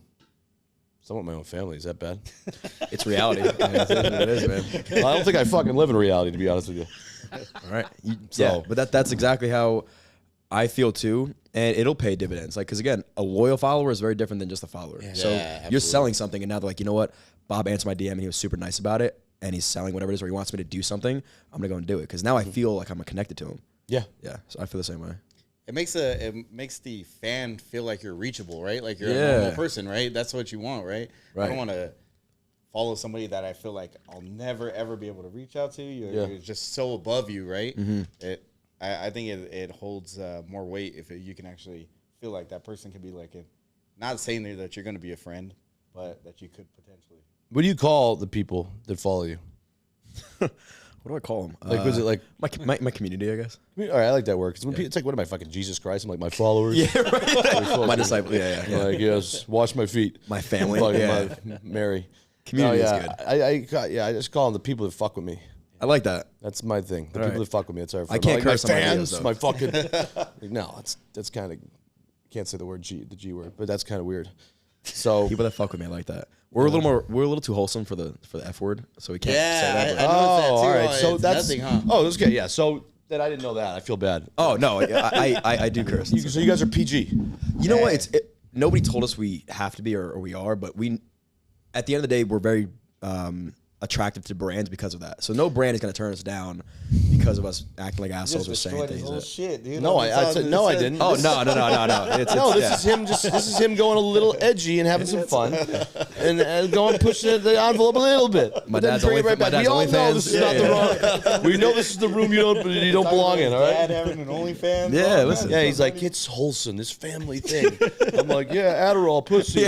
someone my own family. Is that bad? It's reality. It is, man. Well, I don't think I fucking live in reality, to be honest with you. All right. Yeah, but that's exactly how I feel too, and it'll pay dividends. Like, because again, a loyal follower is very different than just a follower. Yeah, so you're selling something, and now they're like, you know what? Bob answered my DM, and he was super nice about it, and he's selling whatever it is, or he wants me to do something. I'm gonna go and do it because now I feel like I'm connected to him. Yeah. So I feel the same way. It makes the fan feel like you're reachable, right? Like you're a normal person, right? That's what you want, right? I don't want to follow somebody that I feel like I'll never ever be able to reach out to. You're just so above you, right? Mm-hmm. I think it holds more weight if you can actually feel like that person could be like not saying that you're going to be a friend, but that you could potentially. What do you call the people that follow you? What do I call them? Like, was it like my community? I guess. I mean, all right, I like that word. Cause when it's like, what am I, fucking Jesus Christ? I'm like my followers. Yeah, right. My disciples. Yeah. Like, yes, wash my feet. My family. My Mary. Community is good. I just call them the people that fuck with me. I like that. That's my thing. The people that fuck with me. That's our. I can't curse my on my fans. videos, though. My fucking. Like, no, that's kind of. Can't say the G word, but that's kind of weird. So people that fuck with me, I like that. We're a little too wholesome for the F word, so we can't say that. I noticed that too. all right. So that's nothing, huh? Oh, that's good. Yeah. So that I didn't know that. I feel bad. Oh no, I do curse. So you guys are PG. You know what? Nobody told us we have to be or we are, but we. At the end of the day, we're very attractive to brands because of that. So no brand is going to turn us down because of us acting like assholes or saying things. Whole shit, dude. No, I said no. I didn't. Oh no. This is him. This is him going a little edgy and having some fun, and going pushing the envelope a little bit. My dad's only. Right back. We all know this is not the wrong. We know this is the room you don't belong in. All right. Dad having an OnlyFans. Yeah, listen. Yeah, he's like, it's wholesome, this family thing. I'm like, yeah, Adderall, pussy.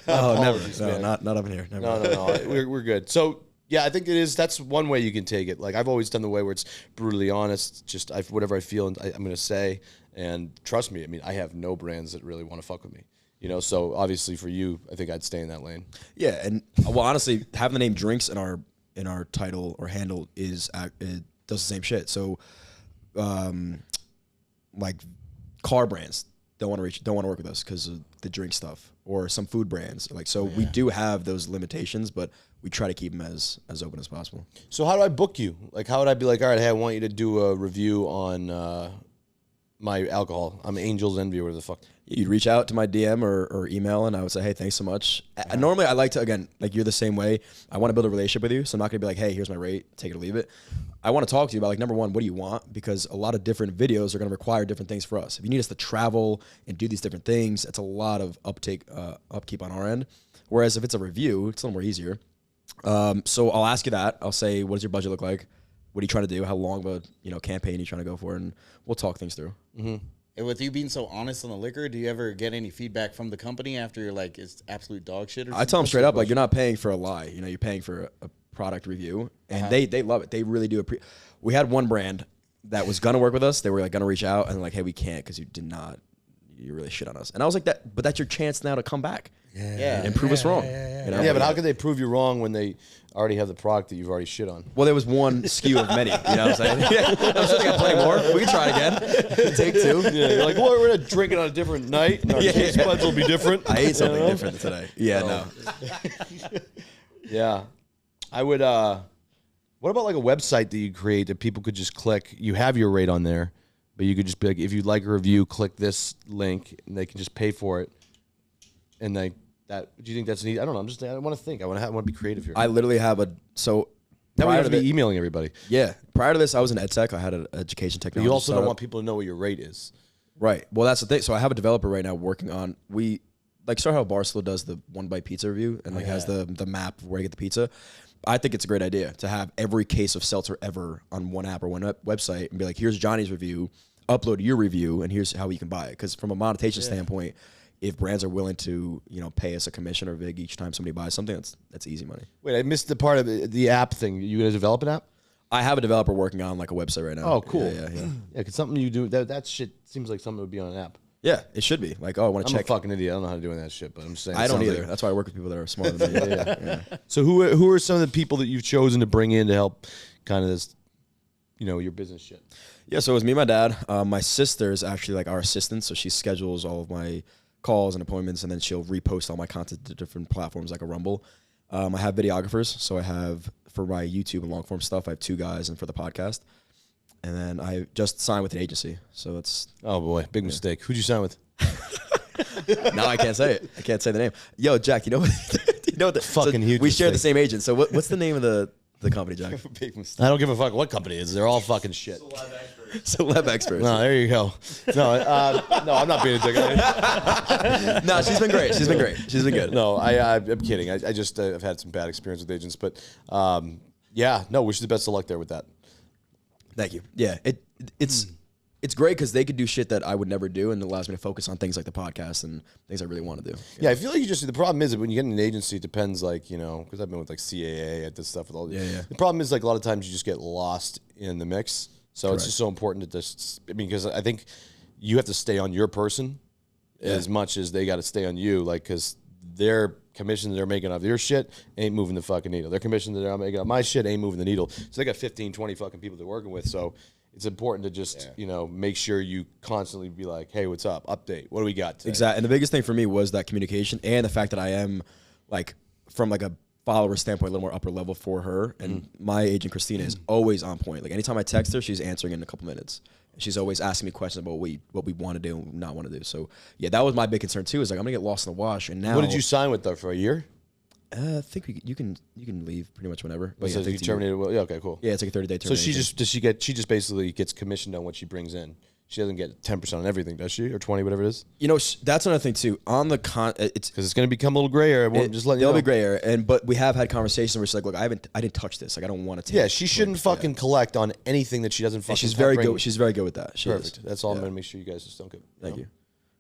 Oh, never. Man. No, not up in here. Never. No. We're good. So. Yeah, I think it is. That's one way you can take it. Like I've always done the way where it's brutally honest. Just whatever I feel, and I'm going to say. And trust me, I mean, I have no brands that really want to fuck with me. You know, so obviously for you, I think I'd stay in that lane. Yeah, and well, honestly, having the name Drinks in our title or handle it does the same shit. So, like car brands don't want to work with us because of the drink stuff, or some food brands. Like so, we do have those limitations, but we try to keep them as open as possible. So how do I book you? Like, how would I be like, all right, hey, I want you to do a review on my alcohol. I'm Angel's Envy or whatever the fuck. You'd reach out to my DM or email, and I would say, hey, thanks so much. Normally, I like to, again, like you're the same way. I want to build a relationship with you, so I'm not going to be like, hey, here's my rate, take it or leave it. I want to talk to you about, like, number one, what do you want? Because a lot of different videos are going to require different things for us. If you need us to travel and do these different things, it's a lot of upkeep on our end. Whereas if it's a review, it's a little more easier. So I'll ask you that. I'll say, what does your budget look like? What are you trying to do? How long of a campaign are you trying to go for? And we'll talk things through. Mm-hmm. And with you being so honest on the liquor, do you ever get any feedback from the company after you're like, it's absolute dog shit? I tell them straight up, like, you're not paying for a lie. You know, you're paying for a product review, and they love it. They really do. We had one brand that was gonna work with us. They were like gonna reach out and like, hey, we can't because you really shit on us. And I was like, but that's your chance now to come back. And prove us wrong. You know? Yeah, but how could they prove you wrong when they already have the product that you've already shit on? Well, there was one SKU of many. You know what I'm saying? I'm sure they got plenty more. We can try it again. Take two. Yeah, you're like, well, we're gonna drink it on a different night, and our taste buds will be different. I ate something different today. Yeah, no. Yeah, I would. What about like a website that you create that people could just click? You have your rate on there, but you could just be like, if you'd like a review, click this link, and they can just pay for it. And do you think that's neat? I don't know. I want to think. I want to be creative here. I literally have now we have to be emailing everybody. Yeah. Prior to this, I was in ed tech. I had an education technology. But you also don't want people to know what your rate is. Right. Well, that's the thing. So I have a developer right now working on, start how Barcelona does the one bite pizza review and has the map of where you get the pizza. I think it's a great idea to have every case of seltzer ever on one app or one website and be like, here's Johnny's review, upload your review, and here's how you can buy it. Because from a monetization standpoint, if brands are willing to, pay us a commission or VIG each time somebody buys something, that's easy money. Wait, I missed the part of the app thing. You gonna develop an app? I have a developer working on like a website right now. Oh, cool. Yeah. Yeah, cause something you do that shit seems like something that would be on an app. Yeah, it should be. Like, I want to check. I'm a fucking idiot. I don't know how to do that shit, but I'm just saying. I don't either. That's why I work with people that are smarter than me. Yeah. So who are some of the people that you've chosen to bring in to help kind of this, your business shit? Yeah, so it was me and my dad. My sister is actually like our assistant, so she schedules all of my calls and appointments, and then she'll repost all my content to different platforms like a Rumble. I have videographers, so I have for my YouTube and long form stuff, I have 2 guys, and for the podcast. And then I just signed with an agency, so it's... Oh, boy, big mistake. Who'd you sign with? No, I can't say it. I can't say the name. Yo, Jack, you know what the fucking huge we share mistake. the same agent, so what's the name of the company, Jack? Big mistake. I don't give a fuck what company it is. They're all fucking shit. Celeb Experts. No, there you go. No, I'm not being a dick. No, she's been great. She's been good. No, I'm kidding. I just I've had some bad experience with agents, but wish you the best of luck there with that. Thank you. Yeah, it's it's great because they could do shit that I would never do, and it allows me to focus on things like the podcast and things I really want to do. Yeah, I feel like the problem is that when you get in an agency, it depends, like, you know, because I've been with like CAA at this stuff with all these. Yeah. The problem is like a lot of times you just get lost in the mix. So Correct. it's just so important to just, I mean, because I think you have to stay on your person as much as they got to stay on you, like, because their commission they're making off your shit ain't moving the fucking needle. Their commission that they're making off my shit ain't moving the needle. So they got 15, 20 fucking people they're working with. So it's important to just, you know, make sure you constantly be like, hey, what's up? Update. What do we got today? Exactly. And the biggest thing for me was that communication and the fact that I am, like, from like a follower standpoint, a little more upper level for her. And my agent, Christina, is always on point. Like, anytime I text her, she's answering in a couple minutes. She's always asking me questions about what we want to do and not want to do. So, yeah, that was my big concern, too, is like, I'm going to get lost in the wash. And now... What did you sign with, though, for a year? I think you can leave pretty much whenever. But So yeah, you terminated. Well, yeah, okay, cool. Yeah, it's like a 30-day termination. So she just basically gets commissioned on what she brings in. She doesn't get 10% on everything, does she, or 20, whatever it is? You know, that's another thing too. On the it's because it's going to become a little grayer. Just letting you know. It'll be grayer, but we have had conversations where she's like, "Look, I didn't touch this. Like, I don't want to take." Yeah, she shouldn't fucking collect on anything that she doesn't fucking. And she's very good. She's very good with that. Perfect. That's all. I'm going to make sure you guys just don't get. Thank you.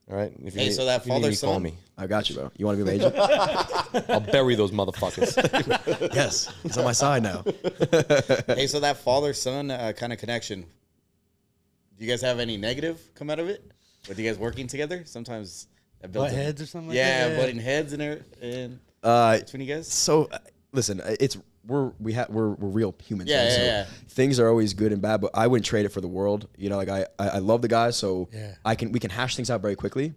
All right. If you Hey, need, so that if you need me, father-son- call me. I got you, bro. You want to be my agent? I'll bury those motherfuckers. Yes, he's on my side now. Hey, so that father-son kind of connection, do you guys have any negative come out of it? With you guys working together? Sometimes that builds Butt up- heads or something like yeah, that? butting heads and between you guys? So, listen, we're real humans. Yeah, right? yeah, So yeah. things are always good and bad, but I wouldn't trade it for the world. You know, like I love the guy, so Yeah. we can hash things out very quickly.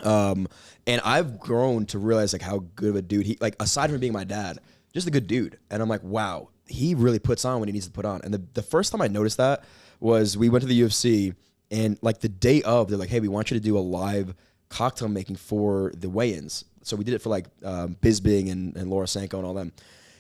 And I've grown to realize like how good of a dude he, like, aside from being my dad, just a good dude. And I'm like, wow, he really puts on when he needs to put on. And the first time I noticed that was we went to the UFC, and like the day of, they're like, hey, we want you to do a live cocktail making for the weigh-ins. So we did it for like Bisbing and Laura Sanko and all them.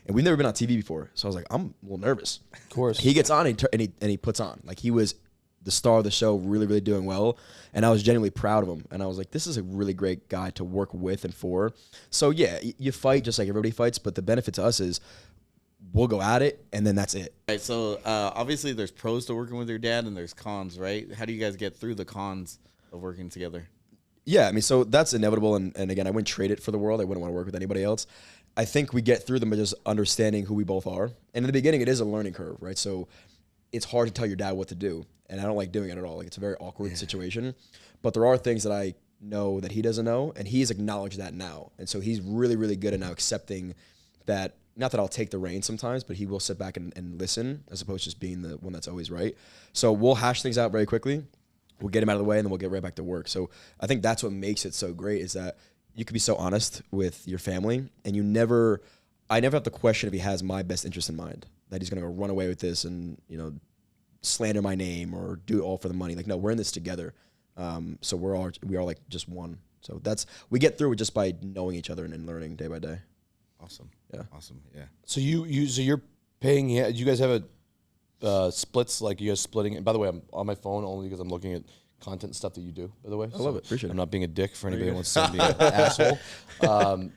And we've never been on TV before. So I was like, I'm a little nervous. Of course. He gets on and he puts on. Like, he was the star of the show, really, really doing well. And I was genuinely proud of him. And I was like, this is a really great guy to work with and for. So yeah, you fight just like everybody fights, but the benefit to us is we'll go at it, and then that's it. Right, so obviously there's pros to working with your dad and there's cons, right? How do you guys get through the cons of working together? Yeah, I mean, so that's inevitable. And again, I wouldn't trade it for the world. I wouldn't want to work with anybody else. I think we get through them by just understanding who we both are. And in the beginning, it is a learning curve, right? So it's hard to tell your dad what to do. And I don't like doing it at all. Like, it's a very awkward situation. But there are things that I know that he doesn't know, and he's acknowledged that now. And so he's really, really good at now accepting that. Not that I'll take the reins sometimes, but he will sit back and listen, as opposed to just being the one that's always right. So we'll hash things out very quickly. We'll get him out of the way, and then we'll get right back to work. So I think that's what makes it so great, is that you can be so honest with your family, and I never have to question if he has my best interest in mind, that he's going to go run away with this and, you know, slander my name or do it all for the money. Like, no, we're in this together. So we are like just one. So we get through it just by knowing each other and learning day by day. Awesome. Yeah. Awesome. Yeah. So you're paying. Do you guys have a splits, like you guys splitting it? By the way, I'm on my phone only because I'm looking at content and stuff that you do. By the way, I love it. Appreciate it. I'm not being a dick for anybody who wants to be an asshole.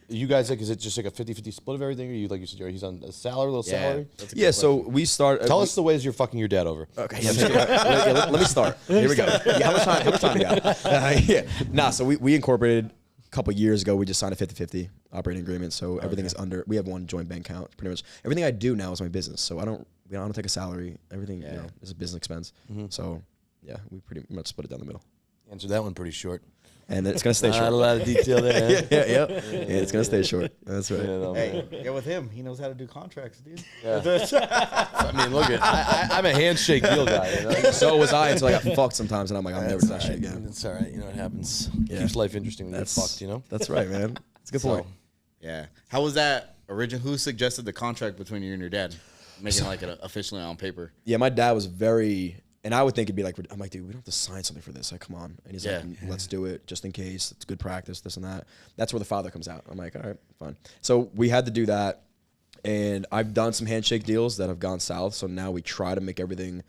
You guys, like, is it just like a 50-50 split of everything? Or you, like you said, he's on a salary, little salary? That's a good Yeah, so question. we start. Tell us the ways you're fucking your dad over. Okay, yeah, let me start. Here we go. Yeah, how much time you got? Yeah. Nah, so we incorporated a couple years ago. We just signed a 50-50 operating agreement. So everything is under. We have one joint bank account. Pretty much everything I do now is my business. So I don't take a salary. Everything you know is a business expense. So yeah, we pretty much split it down the middle. Answer that one pretty short. And it's gonna stay short. Not a lot of detail there. yeah, it's gonna stay short. That's right. Hey, get with him. He knows how to do contracts, dude. I mean, look at I'm a handshake deal guy. You know? So was I until I got fucked sometimes, and I'm like, I'll never do that shit again. It's all right. You know what happens. Yeah. Keeps life interesting when you get That's fucked. You know. That's right, man. It's a good point. Yeah. How was that who suggested the contract between you and your dad? Making like it officially on paper. Yeah, my dad was very, and I would think it'd be like, I'm like, dude, we don't have to sign something for this. Like, come on. And he's like, let's do it just in case. It's good practice, this and that. That's where the father comes out. I'm like, all right, fine. So we had to do that. And I've done some handshake deals that have gone south. So now we try to make everything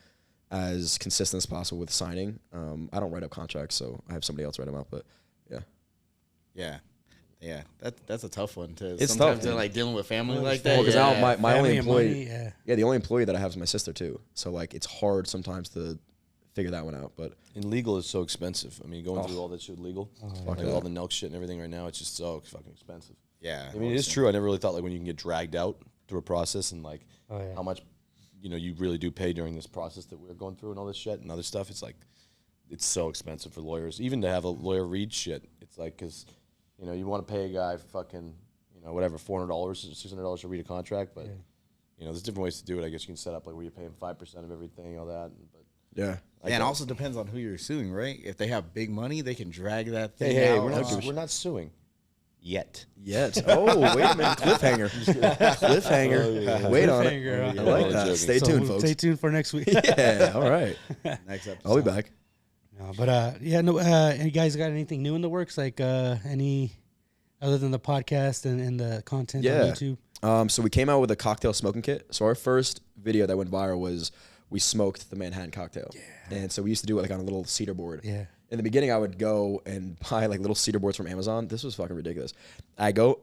as consistent as possible with signing. I don't write up contracts, so I have somebody else write them up. But yeah. Yeah. Yeah, that's a tough one to. It's sometimes tough, they're man. like dealing with family like that. Well, because now my only Family and employee, money, the only employee that I have is my sister too. So like, it's hard sometimes to figure that one out. But legal is so expensive. I mean, going through all that shit with legal, like all the Nelk shit and everything right now, it's just so fucking expensive. Yeah. I mean, it is true. I never really thought like when you can get dragged out through a process and like how much, you really do pay during this process that we're going through and all this shit and other stuff. It's like, it's so expensive for lawyers. Even to have a lawyer read shit, it's like, because, you want to pay a guy fucking, whatever, $400 or $600 to read a contract, but, there's different ways to do it. I guess you can set up like where you pay him 5% of everything, all that. But yeah. And it also depends on who you're suing, right? If they have big money, they can drag that thing Hey, out. we're not suing. Yet. Oh, wait a minute. Cliffhanger. Cliffhanger. Wait on it. I like that. Stay tuned, folks. Stay tuned for next week. Yeah. All right. Next episode. I'll be back. No, but you guys got anything new in the works? Like any other than the podcast and the content on YouTube? So we came out with a cocktail smoking kit. So our first video that went viral was we smoked the Manhattan cocktail. Yeah. And so we used to do it like on a little cedar board. Yeah. In the beginning, I would go and buy like little cedar boards from Amazon. This was fucking ridiculous. I go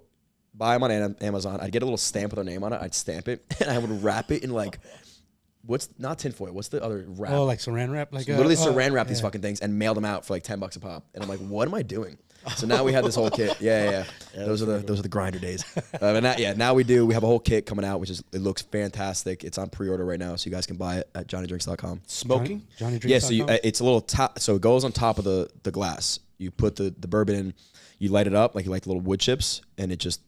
buy them on Amazon. I'd get a little stamp with our name on it. I'd stamp it and I would wrap it in like, not tinfoil? What's the other wrap? Oh, like saran wrap? Like literally saran wrap these fucking things and mail them out for like $10 a pop. And I'm like, what am I doing? So now we have this whole kit. Yeah. Those are the grinder days. Now we have a whole kit coming out, it looks fantastic. It's on pre-order right now, so you guys can buy it at JohnnyDrinks.com. Smoking? JohnnyDrinks.com? Yeah, so it's a little top. So it goes on top of the glass. You put the bourbon in, you light it up like you like little wood chips, and it's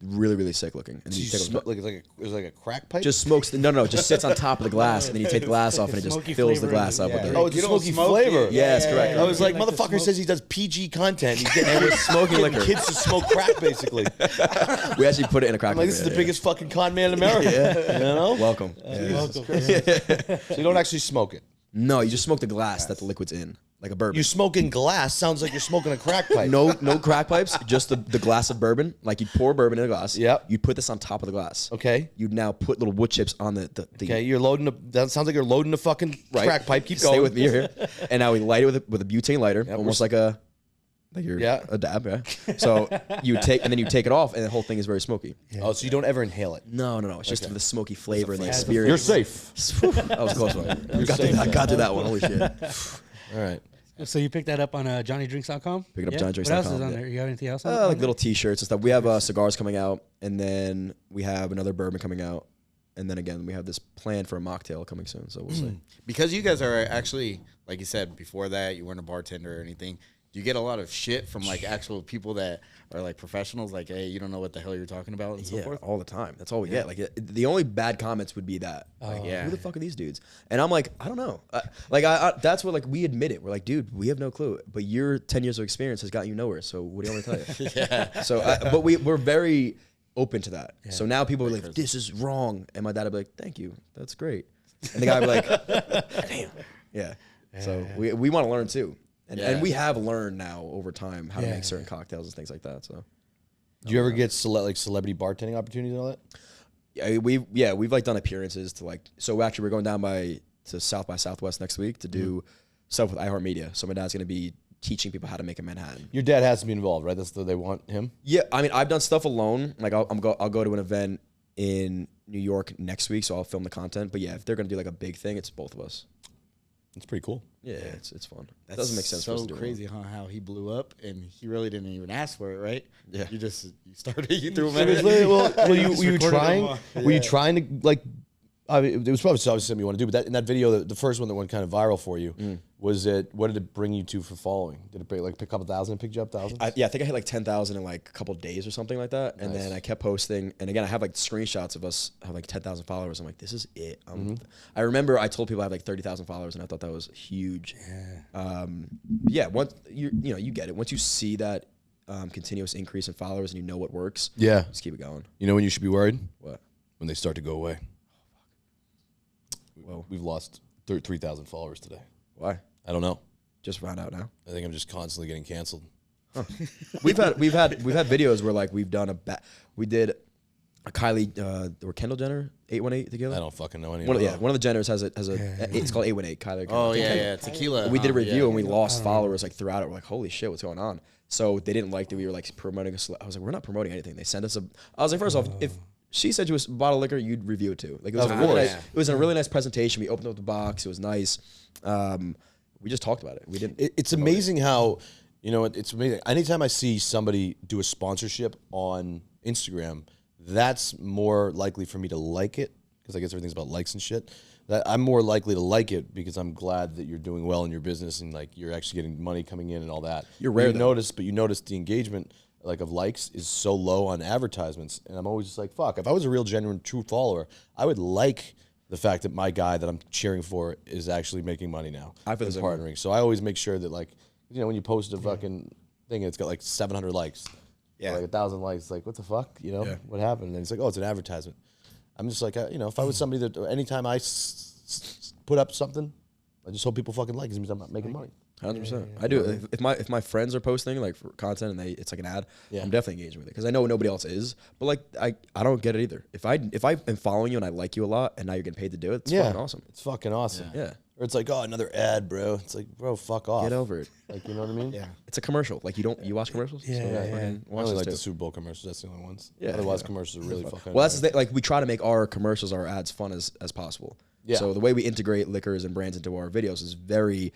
really, really sick looking. And so you smoke like it's like a crack pipe? Just smokes. No, it just sits on top of the glass, and then you take the glass off, and it just fills the glass up with the. Oh, it's a smoky flavor. Yes, correct. I was like, motherfucker says he does PG content. He's getting smoking liquor. Kids to smoke crack, basically. We actually put it in a crack. I'm like, this is the biggest fucking con man in America. Welcome. Welcome. So you don't actually smoke it. No, you just smoke the glass that the liquid's in. Like a bourbon. You're smoking glass. Sounds like you're smoking a crack pipe. No crack pipes. Just the glass of bourbon. Like you'd pour bourbon in a glass. Yep. You'd put this on top of the glass. Okay. You'd now put little wood chips on the Okay. You're loading. That sounds like you're loading the fucking crack pipe. Keep going. Stay with me here. And now we light it with a butane lighter, almost like a dab. Yeah. So you take it off, and the whole thing is very smoky. Yeah. Oh, so you don't ever inhale it? No. It's just the smoky flavor and the experience. You're safe. That was a close one. I got to that one. Holy shit. All right. So you picked that up on JohnnyDrinks.com? Pick it up JohnnyDrinks.com. What else is on there? You got anything else on there? Like little T-shirts and stuff. We have cigars coming out, and then we have another bourbon coming out, and then again we have this plan for a mocktail coming soon. So we'll see. Because you guys are actually, like you said before that, you weren't a bartender or anything. Do you get a lot of shit from like actual people that are like professionals? Like, hey, you don't know what the hell you're talking about and so forth? All the time. That's all we get. Like the only bad comments would be that. Like, who the fuck are these dudes? And I'm like, I don't know. That's what like we admit it. We're like, dude, we have no clue. But your 10 years of experience has gotten you nowhere. So what do you want me to tell you? Yeah. So, but we're very open to that. Yeah. So now people are like, this is wrong. And my dad would be like, thank you. That's great. And the guy would be like, damn. Yeah. So we want to learn too. And we have learned now over time how to make certain cocktails and things like that. So, do you ever get celebrity bartending opportunities and all that? We've like done appearances to like. So actually, we're going down to South by Southwest next week to do stuff with iHeartMedia. So my dad's going to be teaching people how to make a Manhattan. Your dad has to be involved, right? They want him. Yeah, I mean, I've done stuff alone. Like I'll go to an event in New York next week, so I'll film the content. But yeah, if they're going to do like a big thing, it's both of us. It's pretty cool. Yeah, it's fun. That doesn't make sense. So for us to do crazy, huh? How he blew up, and he really didn't even ask for it, right? Yeah, you threw him in. Were you trying? Were you trying to like? I mean, it was probably something you want to do, but in that video, the first one that went kind of viral for you, was it? What did it bring you to for following? Did it pick a couple thousand and pick you up thousands? I think I hit like 10,000 in like a couple of days or something like that, and then I kept posting. And again, I have like screenshots of us have like 10,000 followers. I'm like, this is it. I remember I told people I have like 30,000 followers, and I thought that was huge. Once you get it. Once you see that continuous increase in followers and you know what works, just keep it going. You know when you should be worried? What? When they start to go away. Well, we've lost 3,000 followers today. Why? I don't know. Just found out now. I think I'm just constantly getting canceled. Huh. we've had videos where like we've done we did a Kylie or Kendall Jenner 818 together. I don't fucking know any. One of the Jenners has a it's called 818 Kylie. Oh yeah, tequila. We did a review and we lost followers like throughout it. We're like, holy shit, what's going on? So they didn't like that we were like promoting I was like, we're not promoting anything. They sent us I was like, first off, if she said it was a bottle of liquor, you'd review it too. Like it was it was in a really nice presentation. We opened up the box. It was nice. We just talked about it. We didn't. It's amazing how, it's amazing. Anytime I see somebody do a sponsorship on Instagram, that's more likely for me to like it, because I guess everything's about likes and shit. That I'm more likely to like it because I'm glad that you're doing well in your business and like you're actually getting money coming in and all that. You're rare. But you notice the engagement like of likes is so low on advertisements, and I'm always just like, fuck. If I was a real, genuine, true follower, I would like the fact that my guy that I'm cheering for is actually making money now. I feel partnering. So I always make sure that, like, when you post a fucking thing and it's got like 700 likes, like 1,000 likes, like, what the fuck, what happened? And it's like, oh, it's an advertisement. I'm just like, if I was somebody that anytime I put up something, I just hope people fucking like it. It means I'm not making money. 100%. I do. If my friends are posting like for content and it's like an ad, I'm definitely engaging with it because I know nobody else is. But like I don't get it either. If I am following you and I like you a lot and now you're getting paid to do it, it's fucking awesome. It's fucking awesome. Yeah. Or it's like, oh, another ad, bro. It's like, bro, fuck off. Get over it. Like, you know what I mean? Yeah. It's a commercial. Like you watch commercials? Yeah. I only like the Super Bowl commercials. That's the only ones. Yeah. Otherwise, commercials are really fucking. Well, that's the thing. Like we try to make our commercials, our ads, fun as possible. Yeah. So the way we integrate liquors and brands into our videos is very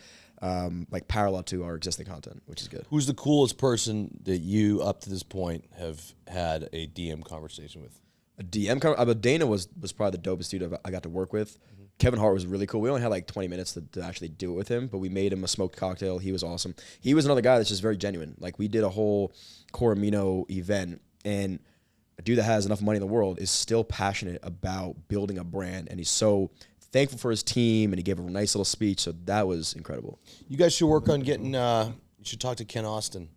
like parallel to our existing content, which is good. Who's the coolest person that you, up to this point, have had a DM conversation with? A DM conversation? Dana was probably the dopest dude I got to work with. Mm-hmm. Kevin Hart was really cool. We only had like 20 minutes to actually do it with him, but we made him a smoked cocktail. He was awesome. He was another guy that's just very genuine. Like we did a whole Coromino event, and a dude that has enough money in the world is still passionate about building a brand, and he's so thankful for his team, and he gave a nice little speech, so that was incredible. You guys should work on getting, you should talk to Ken Austin.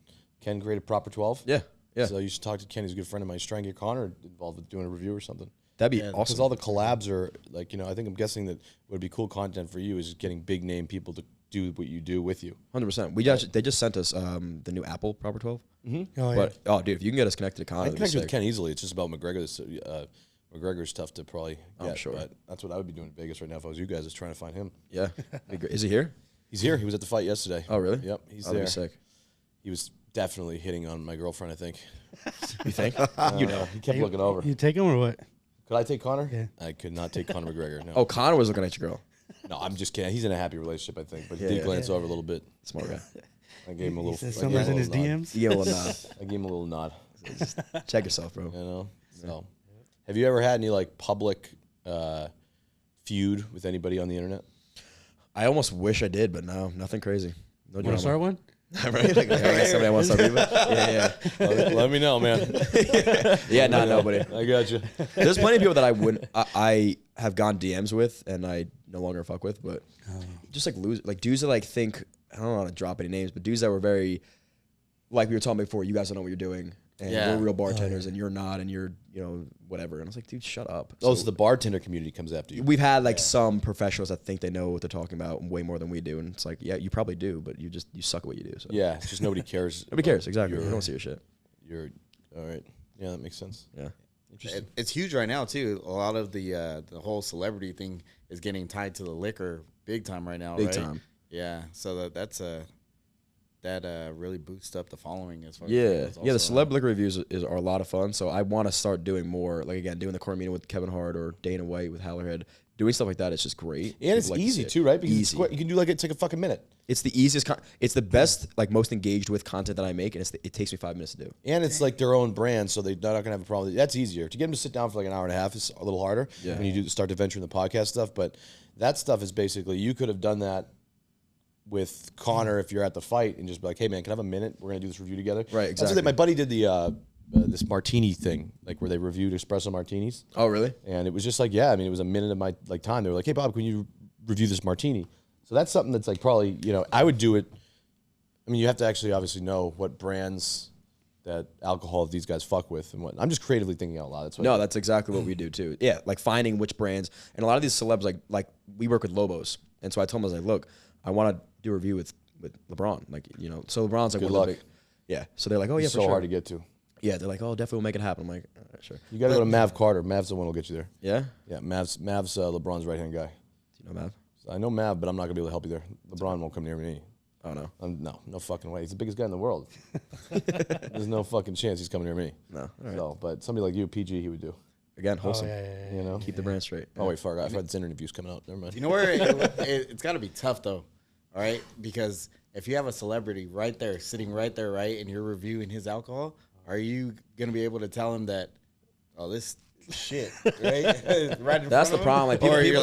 Ken created Proper 12. Yeah. So you should talk to Ken. He's a good friend of mine. He's trying to get Connor involved with doing a review or something. That'd be awesome. Because all the collabs are, like, I think I'm guessing that would be cool content for you is getting big name people to do what you do with you. 100%. They just sent us the new Apple Proper 12. Mm-hmm. Oh, yeah. Dude, if you can get us connected to Connor, I can connect with Ken easily. It's just about McGregor. McGregor's tough to probably get, I'm sure. But that's what I would be doing in Vegas right now if I was you guys, is trying to find him. Yeah. Is he here? He's here. He was at the fight yesterday. Oh, really? Yep, he's That'd there. Be sick. He was definitely hitting on my girlfriend, I think. You think? He kept looking over. You take him or what? Could I take Connor? Yeah. I could not take Conor McGregor, no. Oh, Connor was looking at your girl. No, I'm just kidding. He's in a happy relationship, I think. But he did glance over a little bit. Smart guy. I gave him a little. Summer's in his DMs. You gave a little nod. I gave him a little nod. Check yourself, bro. So, have you ever had any like public feud with anybody on the internet? I almost wish I did, but no, nothing crazy. No Want to start one? Right? Like, somebody wants to start Yeah. Let me know, man. Yeah, nobody. I got you. There's plenty of people that I have gone DMs with and I no longer fuck with, but just like dudes that like think, I don't want to drop any names, but dudes that were very, like we were talking before, you guys don't know what you're doing. And we're real bartenders and you're not, and you're, whatever. And I was like, dude, shut up. So the bartender community comes after you. We've had like some professionals that think they know what they're talking about way more than we do. And it's like, yeah, you probably do, but you suck at what you do. So. Yeah, it's just nobody cares. Nobody cares, exactly. You don't see your shit. You're, all right. Yeah, that makes sense. Yeah. Interesting. It's huge right now, too. A lot of the whole celebrity thing is getting tied to the liquor big time right now, Big time. Yeah, so that's that really boosts up the following as far as the celeb liquor reviews are a lot of fun. So I want to start doing more, like again, doing the Coromino with Kevin Hart or Dana White with Hallerhead. Doing stuff like that, it's just great. And it's easy too, right? Because you can do it's like a fucking minute. It's the easiest. It's the best, like most engaged with content that I make, and it takes me 5 minutes to do. And it's like their own brand, so they're not gonna have a problem. That's easier. To get them to sit down for like an hour and a half is a little harder when you start to venture in the podcast stuff. But that stuff is basically, you could have done that with Connor if you're at the fight and just be like, hey man, can I have a minute? We're gonna do this review together. Right, exactly. That's what my buddy did the this martini thing, like where they reviewed espresso martinis. Oh, really? And it was just like, it was a minute of my like time. They were like, hey Bob, can you review this martini? So that's something that's like probably, I would do it. I mean, you have to actually obviously know what brands that alcohol these guys fuck with and what. I'm just creatively thinking out loud. That's exactly what we do too. Yeah, like finding which brands, and a lot of these celebs, like we work with Lobos, and so I told him, I was like, look, I want to do a review with LeBron, like so LeBron's like, good luck. So they're like, oh yeah, so hard to get to. Yeah, they're like, oh, definitely we'll make it happen. I'm like, all right, sure. You got to go to Mav Carter. Mav's the one who'll get you there. Yeah? Yeah, Mav's LeBron's right-hand guy. Do you know Mav? I know Mav, but I'm not going to be able to help you there. LeBron won't come near me. Oh, no? No fucking way. He's the biggest guy in the world. There's no fucking chance he's coming near me. No. All right. So, but somebody like you, PG, he would do. again, wholesome. Yeah. You know, keep the brand straight. Oh wait, I forgot this interview's coming out. Never mind. You know where it's got to be tough though, all right? Because if you have a celebrity right there, sitting right there, right, and you're reviewing his alcohol, are you gonna be able to tell him that, oh, this shit, right? Right in That's the front of him? problem.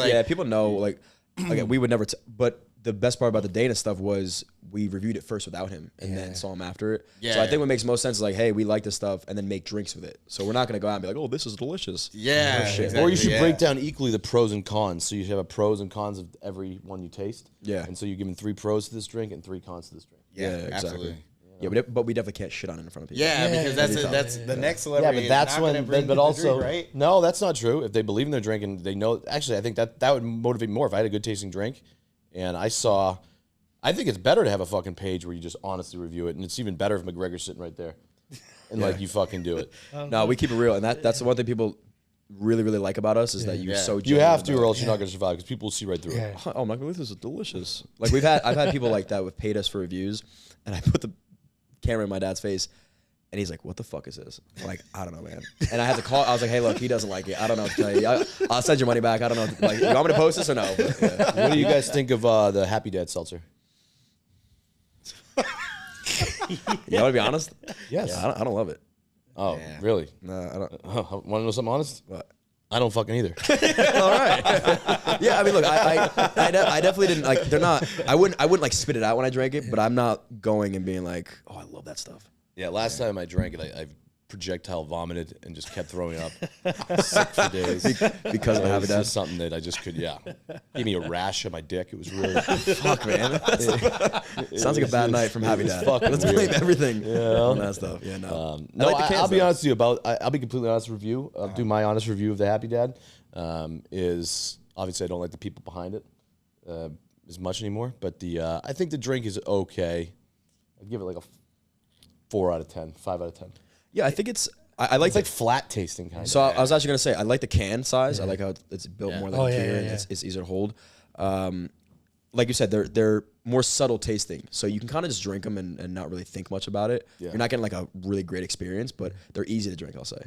Like people know. Like, again, we would never. But the best part about the Dana stuff was we reviewed it first without him and then saw him after it. Yeah. So I think what makes most sense is like, hey, we like this stuff, and then make drinks with it. So we're not gonna go out and be like, oh, this is delicious. Yeah, exactly, Or you should break down equally the pros and cons. So you should have a pros and cons of every one you taste. Yeah. And so you give them 3 pros to this drink and 3 cons to this drink. Yeah, exactly. absolutely. Yeah, but we definitely can't shit on it in front of people. Yeah, because that's the next Yeah, celebrity. but that's is not gonna when. bring But the also, drink, right? no, that's not true. If they believe in their drink and they know, actually, I think that would motivate me more. If I had a good tasting drink, and I think it's better to have a fucking page where you just honestly review it, and it's even better if McGregor's sitting right there, and like you fucking do it. No, we keep it real, and that's the one thing people really like about us is that you're so. You genuine have to, about or it. else you're not going to survive because people will see right through it. Oh my god, this is delicious. Like I've had people like that who've paid us for reviews, and I put the camera in my dad's face, and he's like, "What the fuck is this?" I'm like, I don't know, man. And I had to call. I was like, "Hey, look, he doesn't like it. I don't know what to tell you. I'll send your money back. I don't know. Like, you want me to post this or no?" But, yeah. What do you guys think of the HappyDad seltzer? You want to be honest? Yes. Yeah, I don't love it. Oh, really? No, I don't. Want to know something honest? What? I don't fucking either. All right. Yeah, I mean, look, I definitely didn't like. They're not. I wouldn't like spit it out when I drank it, but I'm not going and being like, oh, I love that stuff. Yeah, last time I drank it, I projectile vomited and just kept throwing up. Sick for days. Because of It was HappyDad. just something that I just could, Gave me a rash on my dick. It was really... Fuck, man. Sounds like a bad night from HappyDad. fucking Let's weird. blame everything on that stuff. Yeah, no. No, like the cans, I'll be though. honest with you I'll be completely honest with you. I'll do my honest review of the HappyDad. Is obviously I don't like the people behind it as much anymore, but I think the drink is okay. I'd give it like a 4 out of 10, 5 out of 10. Yeah, I think it's. I like It's like flat tasting kind So of. I was actually gonna say I like the can size. I like how it's built more like a beer and it's easier to hold. Like you said, they're more subtle tasting, so you can kind of just drink them and not really think much about it. Yeah. You're not getting like a really great experience, but they're easy to drink. I'll say.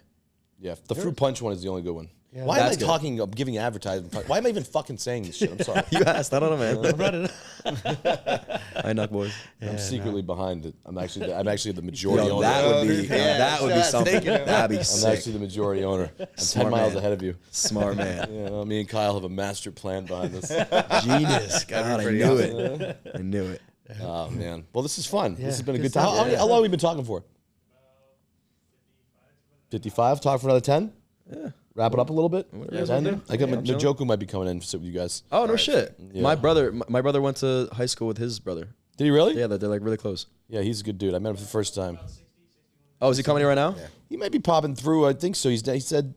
Yeah, the fruit punch one is the only good one. Yeah, Why am I that's good. talking? I'm giving advertisement. Why am I even fucking saying this shit? I'm sorry. You asked. I don't know, man. I brought it up. Hi, Knock boys. I'm secretly behind it. I'm actually the majority Yo, owner. that would be something. That'd be I'm sick. actually the majority owner. I'm 10 Smart miles man. ahead of you. Smart man. You know, me and Kyle have a master plan behind this. Genius. God, I knew it. I knew it. Oh man. Well, this is fun. This has been a good good time. stuff. How long have we been talking for? 55. Talk for another 10. Yeah. Wrap it up a little bit. you guys wanna do. I got Yeah, I'm chilling. Najoku might be coming in to sit with you guys. Oh no shit. Yeah. My brother went to high school with his brother. Did he really? Yeah, they're like really close. Yeah, he's a good dude. I met him for the first time. Oh, is he coming here right now? He might be popping through. I think so. He said,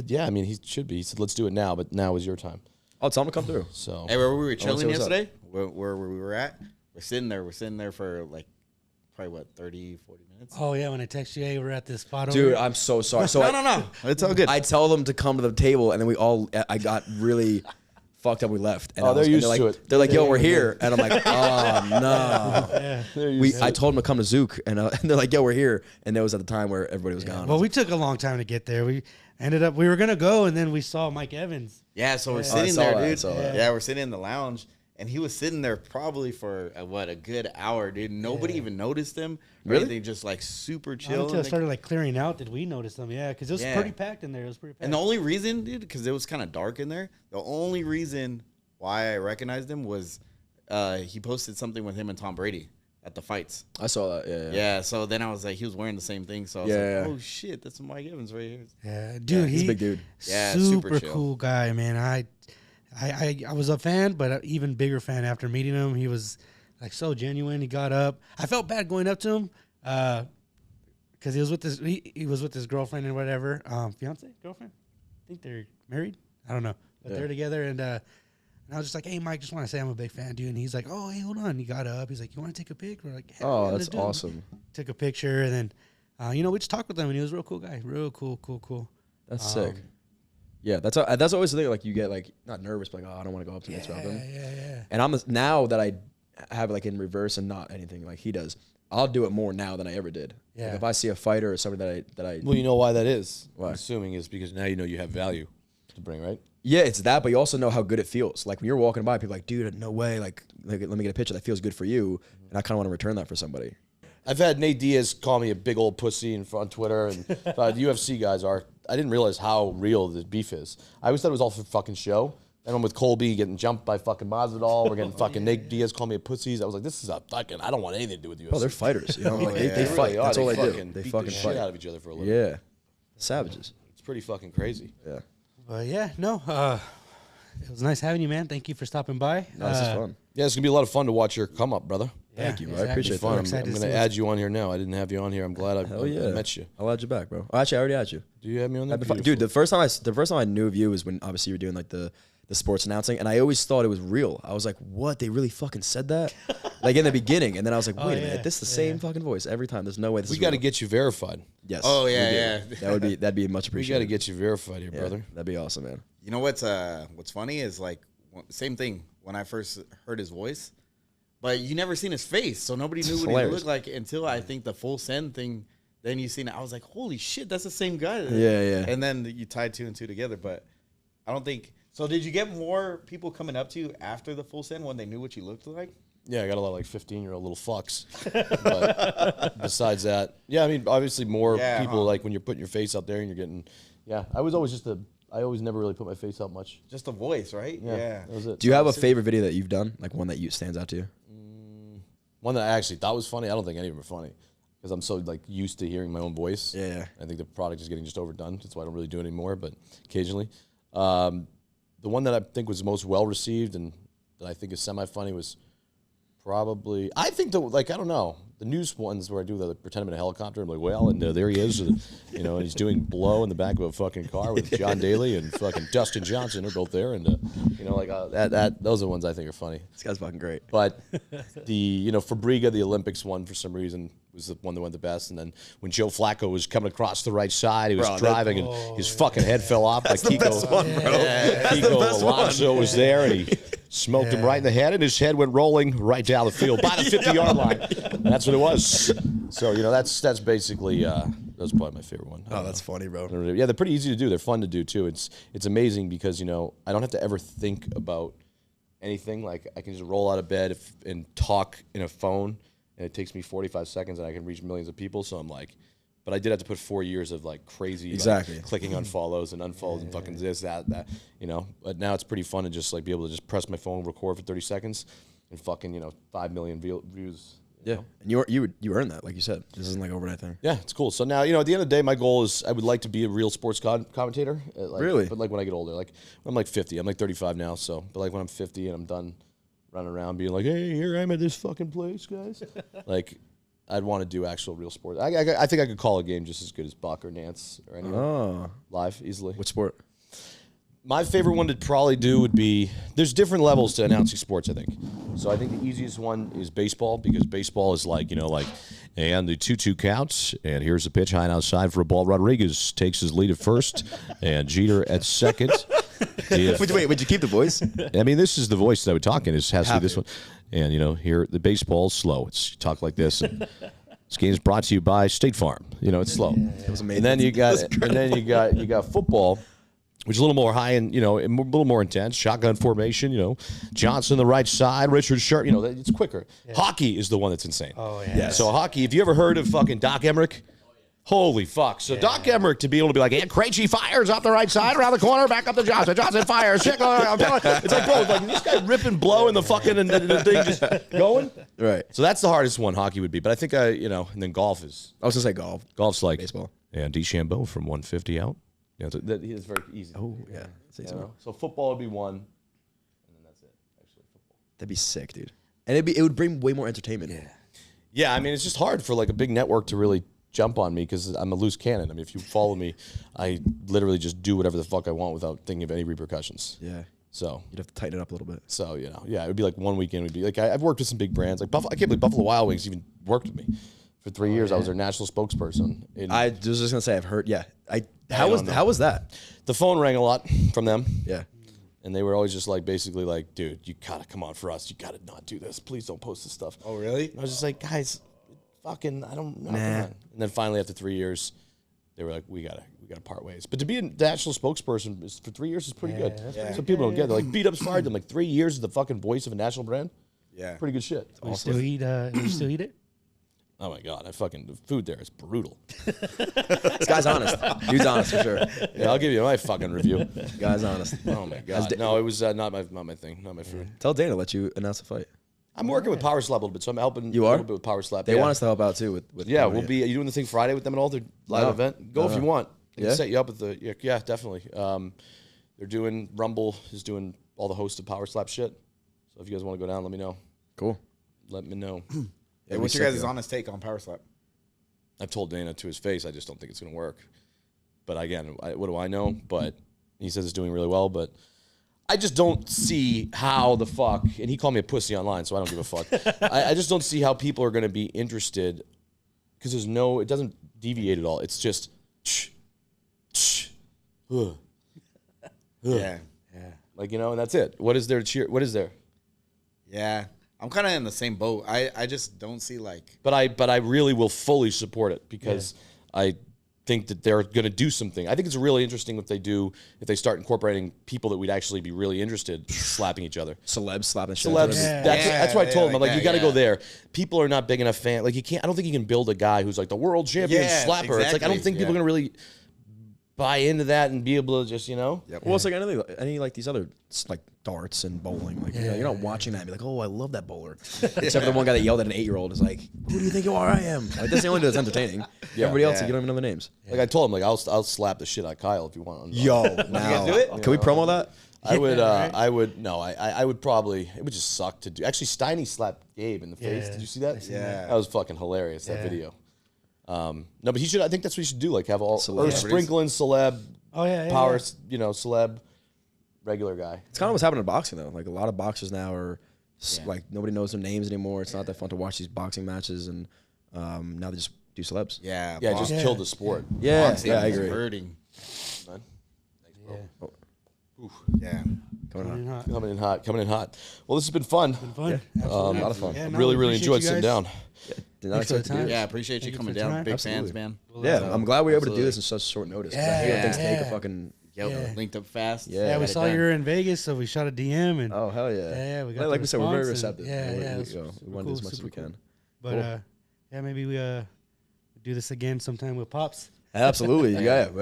yeah. I mean, he should be. He said, let's do it now. But now is your time. I'll tell him to come through. So Hey, where we were say chilling what's up. yesterday, where we were at, we're sitting there for like probably what 30, 40 minutes. Oh yeah, when I text you, hey, we're at this spot. Dude, over I'm so sorry. So No, it's all good. I tell them to come to the table, and then I got really fucked up. We left. And Oh, they're used they're like, to it. They're like, yo, we're here. And I'm like, oh, no. I told them to come to Zook, and they're like, yo, we're here. And that was at the time where everybody was gone. Well, we took a long time to get there. We were gonna go, and then we saw Mike Evans. Yeah, so we're I sitting saw there, that, I dude. saw that. Yeah, we're sitting in the lounge, and he was sitting there probably for a good hour, dude. Nobody even noticed him. Really? They just like super Not chill. until it started like clearing out, did we notice them? Yeah, because it was Yeah. pretty packed in there. It was pretty packed. And the only reason, dude, because it was kind of dark in there, the only reason why I recognized him was he posted something with him and Tom Brady at the fights. I saw that. Yeah. Yeah, so then I was like, he was wearing the same thing. So I was Yeah, like, yeah. oh shit, that's Mike Evans right here. Yeah, dude, he's a big dude. Yeah, super super chill. cool guy, man. I was a fan, but an even bigger fan after meeting him. He was like so genuine. He got up. I felt bad going up to him because he was with his girlfriend and whatever, fiance, girlfriend. I think they're married. I don't know, but they're together. And I was just like, hey, Mike, just want to say I'm a big fan, dude. And he's like, oh, hey, hold on. He got up. He's like, you want to take a pic? We're like, hell yeah, Oh, let's that's do it. awesome. Took a picture, and then we just talked with him, and he was a real cool guy. Real cool. That's sick. Yeah, that's always the thing. Like you get like not nervous, but like, oh, I don't want to go up to him. Yeah. And now that I have like in reverse and not anything like he does, I'll do it more now than I ever did. Yeah. Like if I see a fighter or somebody that I Well, you know why that is? Why? I'm assuming is because now you know you have value to bring, right? yeah, it's that, but you also know how good it feels. Like when you're walking by, people are like, dude, no way. Like let me get a picture that feels good for you, and I kind of want to return that for somebody. I've had Nate Diaz call me a big old pussy on Twitter, and UFC guys are. I didn't realize how real the beef is. I always thought it was all for fucking show. And I'm with Colby getting jumped by fucking Masvidal. We're getting fucking Nate Diaz call me a pussies. I was like, this is a fucking. I don't want anything to do with UFC. Oh, they're fighters. You know, like They they fight. really are. That's all they do. fucking They beat fucking the fight. shit out of each other for a living. Yeah, savages. It's pretty fucking crazy. Yeah, But yeah, no. It was nice having you, man. Thank you for stopping by. no, this is fun. Yeah, it's gonna be a lot of fun to watch your come up, brother. Thank you, bro. I exactly. appreciate Fun. that. I'm excited to gonna see add you on here now. I didn't have you on here. I'm glad I Hell yeah, met you. I'll add you back, bro. Oh, actually, I already had you. Do you have me on there? Dude, the first time I knew of you was when obviously you were doing like the sports announcing, and I always thought it was real. I was like, what? They really fucking said that? Like in the beginning, and then I was like, wait a minute, this is the same fucking voice every time. There's no way this we is got to real. get you verified. Yes. Oh, we yeah, do. yeah. That'd be much We got appreciated. to get you verified here, Yeah, brother. That'd be awesome, man. You know what's funny is like same thing when I first heard his voice, but you never seen his face, so nobody knew what he hilarious. looked like until I think the full send thing. Then you seen it, I was like, holy shit, that's the same guy. Yeah, yeah. And then you tied 2 and 2 together, but I don't think so. Did you get more people coming up to you after the full send when they knew what you looked like? Yeah, I got a lot of like 15-year-old little fucks. But besides that, yeah, I mean, obviously more people like when you're putting your face out there and you're getting. Yeah, I was always I always never really put my face out much. Just the voice, right? Yeah, that was it. Do you have a favorite video that you've done, like one that stands out to you? One that I actually thought was funny. I don't think any of them are funny because I'm so like used to hearing my own voice. Yeah. I think the product is getting just overdone. That's why I don't really do it anymore. But occasionally, the one that I think was most well received and that I think is semi funny was probably I think I don't know the news ones where I do the pretend I'm in a helicopter. I'm like, well, and there he is, and he's doing blow in the back of a fucking car with John Daly and fucking Dustin Johnson are both there, and those are the ones I think are funny. This guy's fucking great. But Fabriga, the Olympics one for some reason was the one that went the best. And then when Joe Flacco was coming across the right side, he was driving and his fucking head fell off. That's like the best one, bro. Kiko Alonso was there and he smoked him right in the head and his head went rolling right down the field by the 50-yard line. That's what it was. So, that's basically that's probably my favorite one. Oh, that's funny, bro. Yeah, they're pretty easy to do. They're fun to do too. It's amazing because, I don't have to ever think about anything. Like I can just roll out of bed and talk in a phone. And it takes me 45 seconds and I can reach millions of people. So I'm like, but I did have to put 4 years of like crazy, like, clicking on follows and unfollows and fucking this, that, But now it's pretty fun to just like be able to just press my phone, record for 30 seconds and fucking, 5 million views. Yeah. And you earned that, like you said. This isn't like overnight thing. Yeah, it's cool. So now, at the end of the day, my goal is I would like to be a real sports commentator. Really? But like when I get older, like I'm like 50. I'm like 35 now. So, but like when I'm 50 and I'm done running around being like, hey, here I am at this fucking place, guys. Like, I'd want to do actual real sports. I think I could call a game just as good as Buck or Nance or anyone live easily. What sport? My favorite one to probably do would be, there's different levels to announcing sports, I think. So I think the easiest one is baseball because baseball is like, and the 2-2 counts, and here's the pitch high and outside for a ball. Rodriguez takes his lead at first, and Jeter at second. Wait, would you keep the voice? I mean, this is the voice that I would talk in. It has to be this one. And, here, the baseball's slow. It's you talk like this. And this game is brought to you by State Farm. It's slow. It was amazing. And then you got football, which is a little more high and, a little more intense. Shotgun formation, Johnson the right side, Richard Sharp, it's quicker. Yeah. Hockey is the one that's insane. Oh, yeah. Yes. So hockey, have you ever heard of fucking Doc Emmerich? Holy fuck. So Doc Emmerich to be able to be like, and Krejci fires off the right side, around the corner, back up to Johnson. Johnson fires. It's like, bro, like this guy ripping, blowing the fucking and the thing just going. Right. So that's the hardest one hockey would be. But I think, and then golf is. I was going to say golf. Golf's like. Baseball. And DeChambeau from 150 out. Yeah, so it's very easy. Oh, yeah. So football would be one. And then that's it, actually, football. That'd be sick, dude. And it would bring way more entertainment. Yeah. Yeah, I mean, it's just hard for like a big network to really jump on me because I'm a loose cannon. I mean, if you follow me, I literally just do whatever the fuck I want without thinking of any repercussions. Yeah. So you'd have to tighten it up a little bit. So, it would be like one weekend would be like, I've worked with some big brands. Like I can't believe Buffalo Wild Wings even worked with me. For 3 years, I was their national spokesperson. I was just going to say, I've heard, how was that? The phone rang a lot from them. Yeah. And they were always just like, basically like, dude, you gotta come on for us. You gotta not do this. Please don't post this stuff. Oh, really? And I was just like, guys, fucking, I don't know. And then finally, after 3 years, they were like, we gotta part ways. But to be a national spokesperson for 3 years is pretty good. So people don't get it. They're like, Beat Up's fired them. Like 3 years of the fucking voice of a national brand. Yeah. Pretty good shit. You still eat? You still eat it? Oh my God, the food there is brutal. This guy's honest. Dude's honest for sure. Yeah, I'll give you my fucking review. Guy's honest. Oh my God. No, it was not my thing, not my food. Tell Dana to let you announce the fight. I'm working with Power Slap a little bit, so I'm helping You a are? little bit with Power Slap. They want us to help out too with Yeah, we'll be. Are you doing the thing Friday with them at all? Their live event? Go if you want. I can set you up with the. Yeah, definitely. They're doing Rumble is doing all the host of Power Slap shit. So if you guys want to go down, let me know. Cool. Let me know. Hey, what's your guys' honest take on Power Slap? I've told Dana to his face, I just don't think it's going to work. But again, what do I know? But he says it's doing really well. But I just don't see how the fuck. And he called me a pussy online, so I don't give a fuck. I just don't see how people are going to be interested because it doesn't deviate at all. It's just. Yeah. Like, and that's it. What is there to cheer? What is there? Yeah. I'm kind of in the same boat. I just don't see like. But I really will fully support it because I think that they're going to do something. I think it's really interesting if they start incorporating people that we'd actually be really interested slapping each other. Celebs slapping shit. Celebs. That's what I told him. I'm like, you got to go there. People are not big enough fan. Like, you can't. I don't think you can build a guy who's like the world champion slapper. Exactly. It's like I don't think people are going to really buy into that and be able to just Well, it's like any like these other like darts and bowling. Like you're not watching that and be like, oh, I love that bowler. Except for the one guy that yelled at an 8-year-old is like, who do you think you are? I am. Like that's the only that's entertaining. Everybody else, like, you don't even know the names. Like I told him, like I'll slap the shit out of Kyle if you want. Yo, now do it? Can we promo that? I would. I would. No, I would probably. It would just suck to do. Actually, Steiny slapped Gabe in the face. Did you see that? Yeah. That was fucking hilarious. That video. No, but he should. I think that's what he should do. Like have all or sprinkle in celeb. Power. Celeb. Regular guy. It's kind of what's happening in boxing though. Like a lot of boxers now are like nobody knows their names anymore. It's not that fun to watch these boxing matches, and now they just do celebs. Yeah. Just kill the sport. Yeah, Boxing I is agree. hurting. Yeah. Coming in hot. Well, this has been fun. Fun. A lot of fun. Yeah, really enjoyed sitting down. Did not expect to do it. Yeah, I appreciate you coming down. Big fans, man. Yeah, I'm glad we were able to do this in such short notice. I hate things take a fucking. Linked up fast. Yeah, we saw you were in Vegas, so we shot a DM and. Oh hell yeah! Yeah, we got like we said, we're very response receptive. We want to do as much as we can. But maybe we do this again sometime with Pops. Absolutely,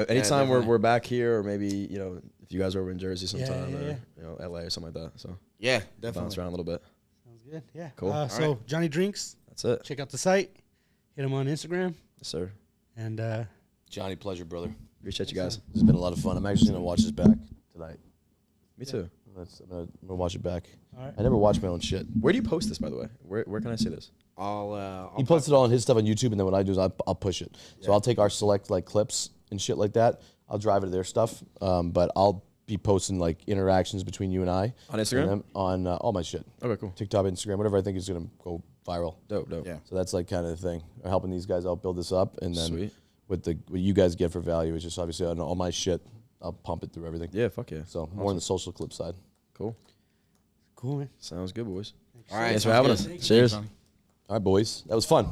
Anytime we're back here, or maybe if you guys are over in Jersey sometime, or LA or something like that. So yeah, definitely bounce around a little bit. Sounds good. Yeah. Cool. So JohnnyDrinks. That's it. Check out the site. Hit him on Instagram. Yes, sir. And Johnny, pleasure, brother. Appreciate you guys. It's been a lot of fun. I'm actually gonna watch this back tonight. Me too. I'm gonna watch it back. All right. I never watch my own shit. Where do you post this, by the way? Where can I see this? He posts it all on his stuff on YouTube, and then what I do is I'll push it. So I'll take our select like clips and shit like that. I'll drive it to their stuff, but I'll be posting like interactions between you and I On Instagram? and them, on all my shit. Okay, cool. TikTok, Instagram, whatever I think is gonna go viral. Dope. Yeah. So that's like kind of the thing. We're helping these guys out build this up, and then Sweet. what you guys get for value is just obviously on all my shit. I'll pump it through everything. Yeah, fuck yeah. So more on the social clip side. Cool. cool, man. Sounds good, boys. All right. Thanks for having us. Cheers. All right, boys. That was fun.